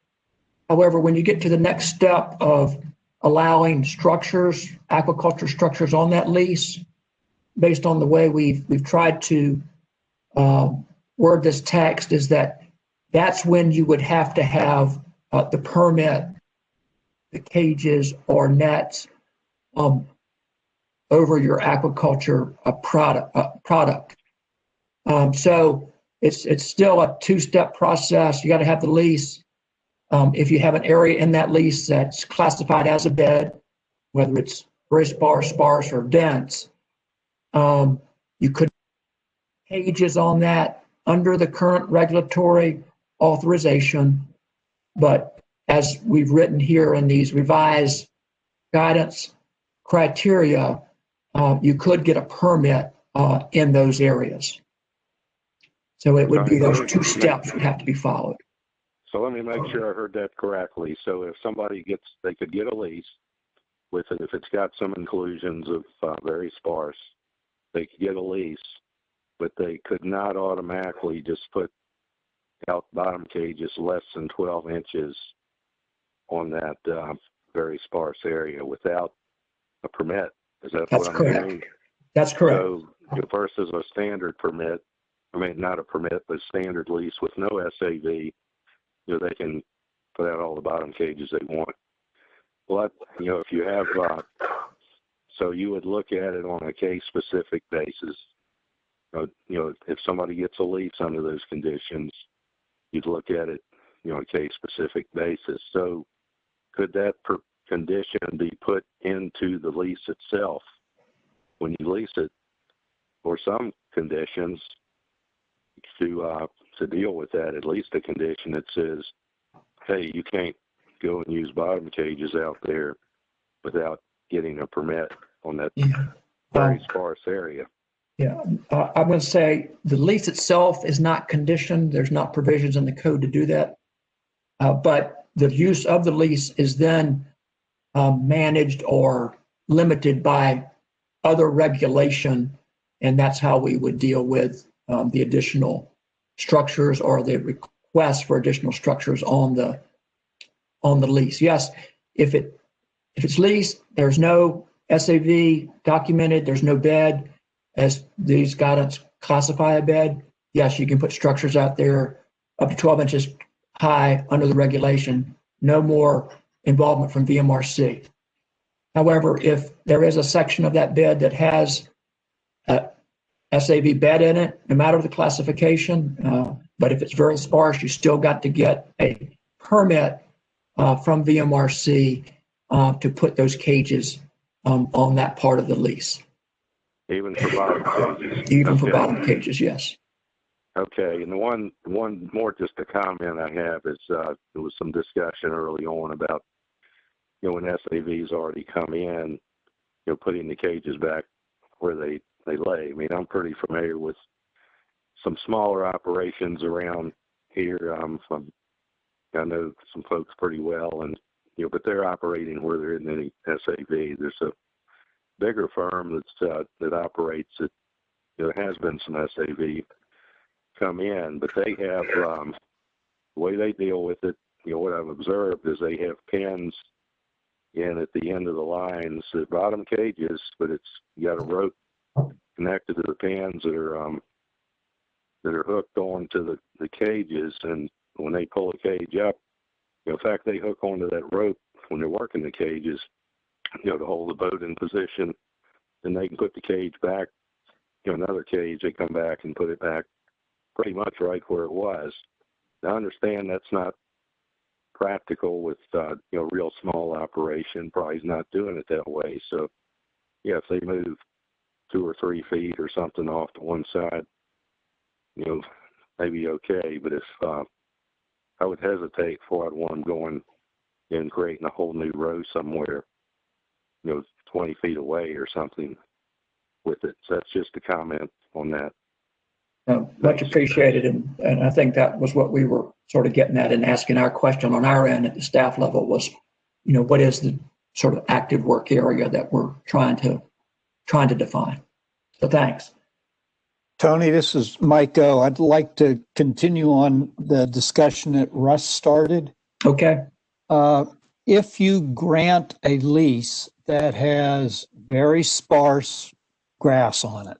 However, when you get to the next step of allowing structures, aquaculture structures on that lease, based on the way we've tried to word this text, is that's when you would have to have the permit, the cages or nets over your aquaculture product. So it's still a two-step process. You got to have the lease. If you have an area in that lease that's classified as a bed, whether it's very sparse, or dense, you could cages on that under the current regulatory authorization. But as we've written here in these revised guidance criteria, you could get a permit in those areas. So it would be those two steps would have to be followed. So let me make sure I heard that correctly. So if somebody they could get a lease with it, if it's got some inclusions of very sparse, they could get a lease, but they could not automatically just put out bottom cages less than 12 inches on that very sparse area without a permit. Is that That's what I'm correct. hearing? That's correct. So versus a standard permit, I mean, not a permit, but standard lease with no SAV, they can put out all the bottom cages they want. Well, if you have, so you would look at it on a case-specific basis. If somebody gets a lease under those conditions, you'd look at it, on a case-specific basis. So could that condition be put into the lease itself when you lease it, or some conditions to deal with that, at least a condition that says, hey, you can't go and use bottom cages out there without getting a permit on that very sparse area. Yeah, I'm going to say the lease itself is not conditioned. There's not provisions in the code to do that. But the use of the lease is then managed or limited by other regulation, and that's how we would deal with the additional structures or the request for additional structures on the lease. Yes, if it's leased, there's no SAV documented, there's no bed, as these guidance classify a bed, yes, you can put structures out there up to 12 inches high under the regulation, no more involvement from VMRC. However, if there is a section of that bed that has a SAV bed in it, no matter the classification, but if it's very sparse, you still got to get a permit from VMRC to put those cages on that part of the lease. Even for bottom cages? Even for bottom cages, yes. Okay, and the one more just a comment I have is there was some discussion early on about, when SAVs already come in, putting the cages back where they lay. I mean, I'm pretty familiar with some smaller operations around here. I know some folks pretty well, and but they're operating where there isn't any SAV. There's a bigger firm that operates it. There has been some SAV come in, but they have the way they deal with it. What I've observed is they have pins in at the end of the lines, the bottom cages, but you got a rope connected to the pins that are hooked onto the cages, and when they pull a cage up, in fact, they hook onto that rope when they're working the cages, to hold the boat in position. Then they can put the cage back, another cage, they come back and put it back pretty much right where it was. Now, I understand that's not practical with, real small operation, probably not doing it that way. So, if they move 2 or 3 feet or something off to one side, maybe okay. But if I would hesitate for I'd want them going and creating a whole new row somewhere, 20 feet away or something with it. So that's just a comment on that. Much appreciated, and I think that was what we were sort of getting at and asking our question on our end at the staff level was, what is the sort of active work area that we're trying to define. So thanks. Tony, this is Mike O. I'd like to continue on the discussion that Russ started. Okay. If you grant a lease that has very sparse grass on it,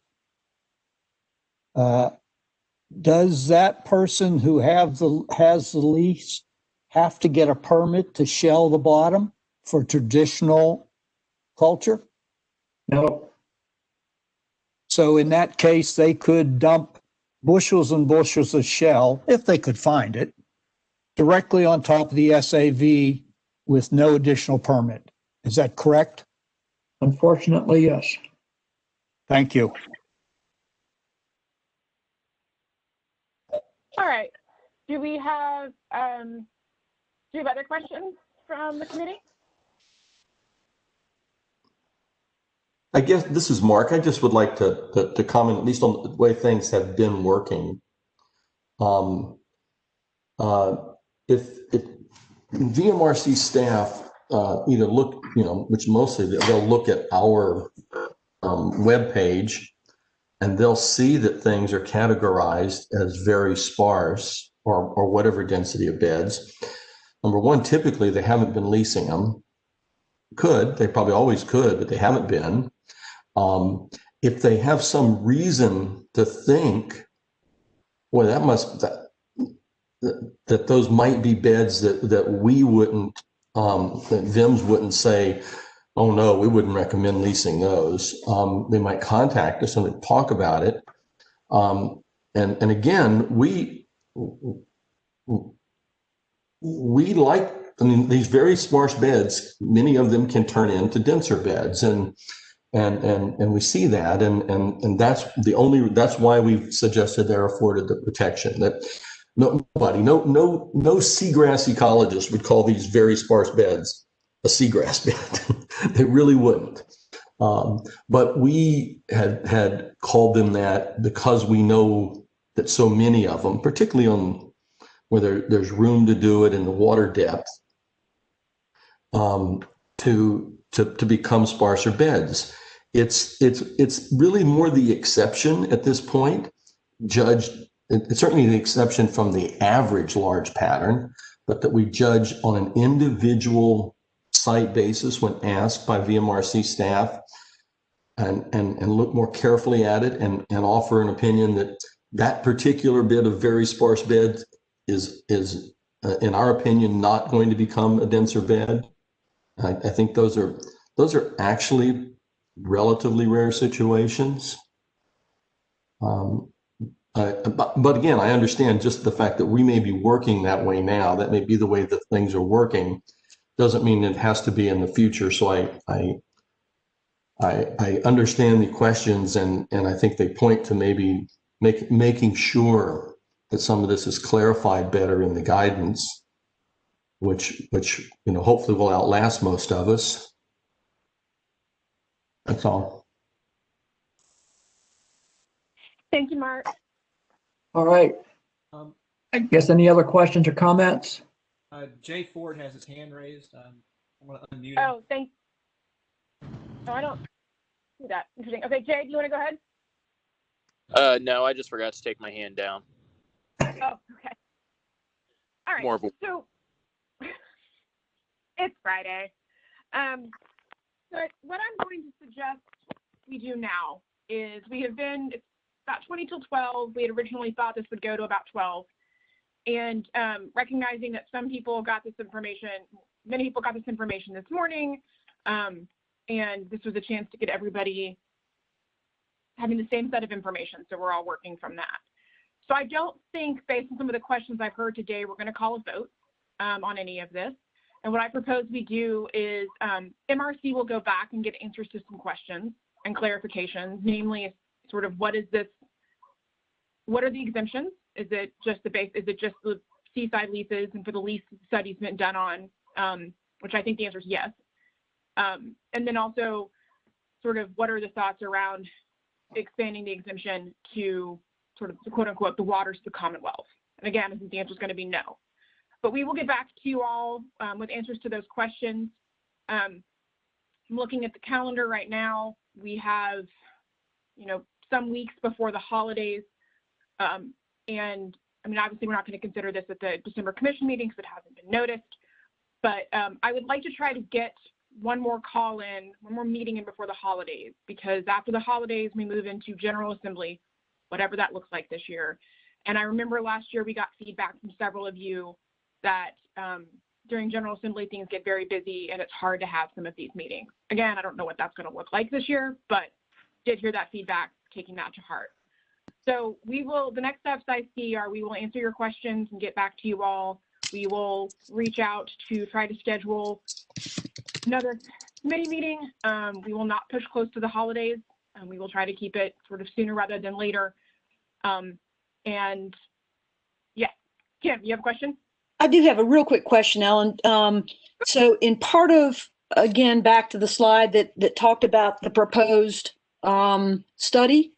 does that person who has the lease have to get a permit to shell the bottom for traditional culture? No. So in that case, they could dump bushels and bushels of shell, if they could find it, directly on top of the SAV with no additional permit. Is that correct? Unfortunately, yes. Thank you. All right. Do we have other questions from the committee? I guess this is Mark. I just would like to comment at least on the way things have been working. if VMRC staff either look, which mostly they'll look at our web page, and they'll see that things are categorized as very sparse or whatever density of beds. Number one, typically they haven't been leasing them. They probably always could, but they haven't been. If they have some reason to think, well, that those might be beds that we wouldn't, that VIMS wouldn't say, oh no, we wouldn't recommend leasing those. They might contact us and talk about it. And again, we like, these very sparse beds, many of them can turn into denser beds, and we see that, and that's why we've suggested they're afforded the protection. That no seagrass ecologist would call these very sparse beds a seagrass bed. They really wouldn't. But we had called them that because we know that so many of them, particularly on where there's room to do it in the water depth, to become sparser beds. It's really more the exception at this point, it's certainly the exception from the average large pattern, but that we judge on an individual site basis when asked by VMRC staff, and look more carefully at it and offer an opinion that particular bit of very sparse bed is in our opinion not going to become a denser bed. I think those are actually relatively rare situations. But again, I understand just the fact that we may be working that way now, that may be the way that things are working, doesn't mean it has to be in the future. So I understand the questions, and I think they point to maybe making sure that some of this is clarified better in the guidance, which hopefully will outlast most of us. That's all. Thank you, Mark. All right. I guess any other questions or comments? Jay Ford has his hand raised. I'm going to unmute him. Oh, thanks. No, I don't see that. Interesting. Okay, Jay, do you want to go ahead? No, I just forgot to take my hand down. Oh, okay. All right. So it's Friday. But what I'm going to suggest we do now is it's about 20 till 12. We had originally thought this would go to about 12. And recognizing that many people got this information this morning, and this was a chance to get everybody having the same set of information, so we're all working from that. So I don't think, based on some of the questions I've heard today, we're going to call a vote on any of this. And what I propose we do is MRC will go back and get answers to some questions and clarifications, namely sort of what are the exemptions? Is it just the seaside leases, and for the lease studies been done on, which I think the answer is yes. And then also sort of what are the thoughts around expanding the exemption to sort of quote unquote the waters of the Commonwealth? And again, I think the answer is going to be no. But we will get back to you all with answers to those questions. I'm looking at the calendar right now. We have, some weeks before the holidays. And I mean, obviously we're not going to consider this at the December commission meeting because it hasn't been noticed, but I would like to try to get one more meeting in before the holidays, because after the holidays, we move into General Assembly, whatever that looks like this year. And I remember last year we got feedback from several of you that during General Assembly, things get very busy and it's hard to have some of these meetings. Again, I don't know what that's going to look like this year, but did hear that feedback, taking that to heart. So the next steps I see are we will answer your questions and get back to you all. We will reach out to try to schedule another committee meeting. We will not push close to the holidays. We will try to keep it sort of sooner rather than later. And yeah, Kim, you have a question? I do have a real quick question, Ellen. So in part of, again, back to the slide that talked about the proposed study,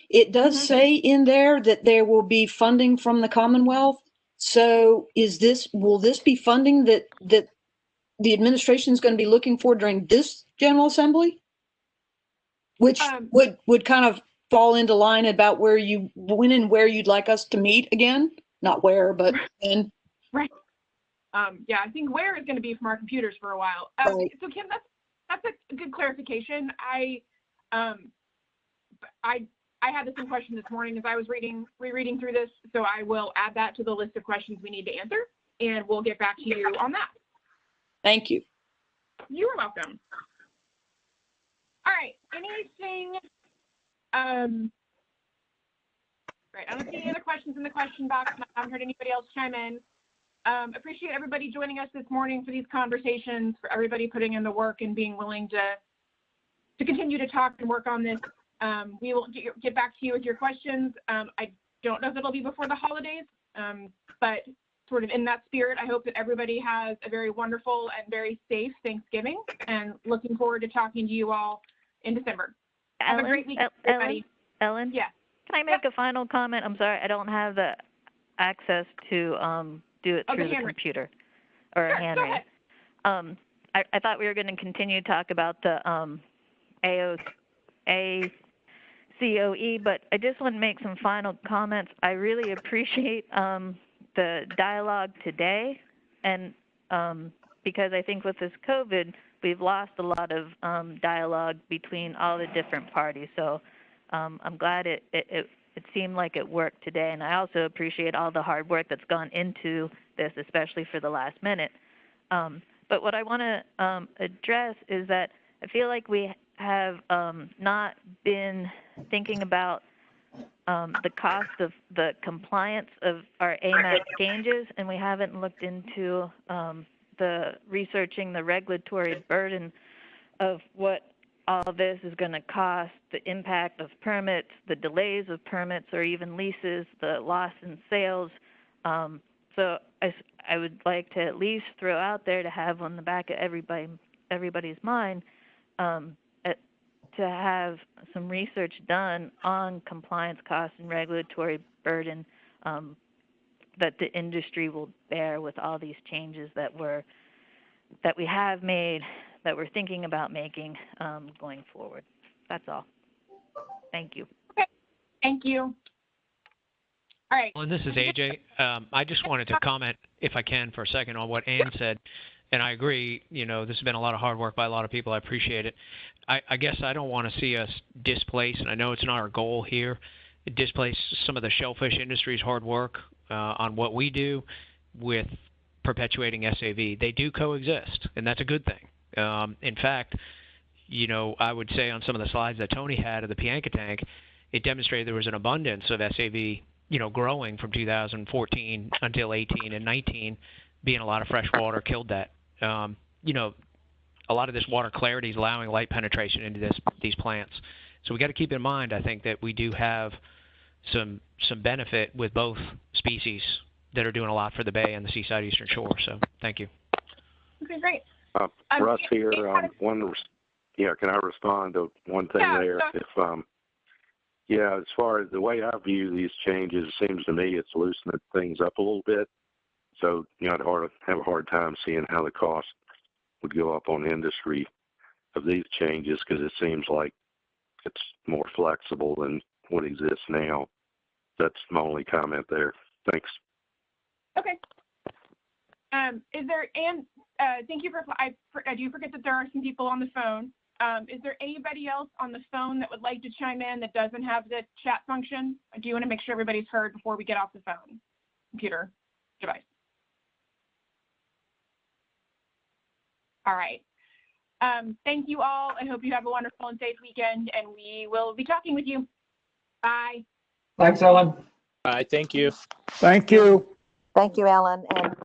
it does say in there that there will be funding from the Commonwealth. So will this be funding that the administration is going to be looking for during this General Assembly? Which would kind of fall into line about when and where you'd like us to meet again? Not where, but when. Right. Yeah, I think where is going to be from our computers for a while. Right. So Kim, that's a good clarification. I had the same question this morning as I was rereading through this, so I will add that to the list of questions we need to answer, and we'll get back to you on that. Thank you. You are welcome. All right, anything, right, I don't see any other questions in the question box. I haven't heard anybody else chime in. Appreciate everybody joining us this morning for these conversations, for everybody putting in the work and being willing to continue to talk and work on this. We will get back to you with your questions. I don't know if it'll be before the holidays, but sort of in that spirit, I hope that everybody has a very wonderful and very safe Thanksgiving, and looking forward to talking to you all in December. Have a great week, everybody. Ellen? Yeah. Can I make a final comment? I'm sorry, I don't have the access to do it through the computer or a hand raise. I thought we were going to continue to talk about the ACOE, but I just want to make some final comments. I really appreciate the dialogue today, and because I think with this COVID, we've lost a lot of dialogue between all the different parties. So I'm glad it seemed like it worked today, and I also appreciate all the hard work that's gone into this, especially for the last minute. But what I want to address is that I feel like we have not been thinking about the cost of the compliance of our AMAC changes, and we haven't looked into the researching the regulatory burden of what all this is going to cost, the impact of permits, the delays of permits or even leases, the loss in sales. So I would like to at least throw out there to have on the back of everybody's mind to have some research done on compliance costs and regulatory burden that the industry will bear with all these changes that we have made, that we're thinking about making going forward. That's all. Thank you. Okay. Thank you. All right. Well, and this is AJ. I just wanted to comment, if I can, for a second on what Ann said. And I agree, this has been a lot of hard work by a lot of people. I appreciate it. I guess I don't want to see us displace, and I know it's not our goal here, displace some of the shellfish industry's hard work on what we do with perpetuating SAV. They do coexist, and that's a good thing. In fact, I would say on some of the slides that Tony had of the Pianka tank, it demonstrated there was an abundance of SAV, growing from 2014 until 18 and 19, being a lot of fresh water killed that. A lot of this water clarity is allowing light penetration into these plants. So we got to keep in mind, I think, that we do have some benefit with both species that are doing a lot for the bay and the seaside eastern shore. So thank you. Okay, great. Russ here. Can I respond to one thing there? As far as the way I view these changes, it seems to me it's loosening things up a little bit. So, I'd have a hard time seeing how the cost would go up on the industry of these changes, because it seems like it's more flexible than what exists now. That's my only comment there. Thanks. Okay. Is there, and thank you I do forget that there are some people on the phone. Is there anybody else on the phone that would like to chime in that doesn't have the chat function? I do want to make sure everybody's heard before we get off the phone, computer device. All right. Thank you all. I hope you have a wonderful and safe weekend, and we will be talking with you. Bye. Thanks, Ellen. All right, thank you. Thank you. Thank you, Ellen. And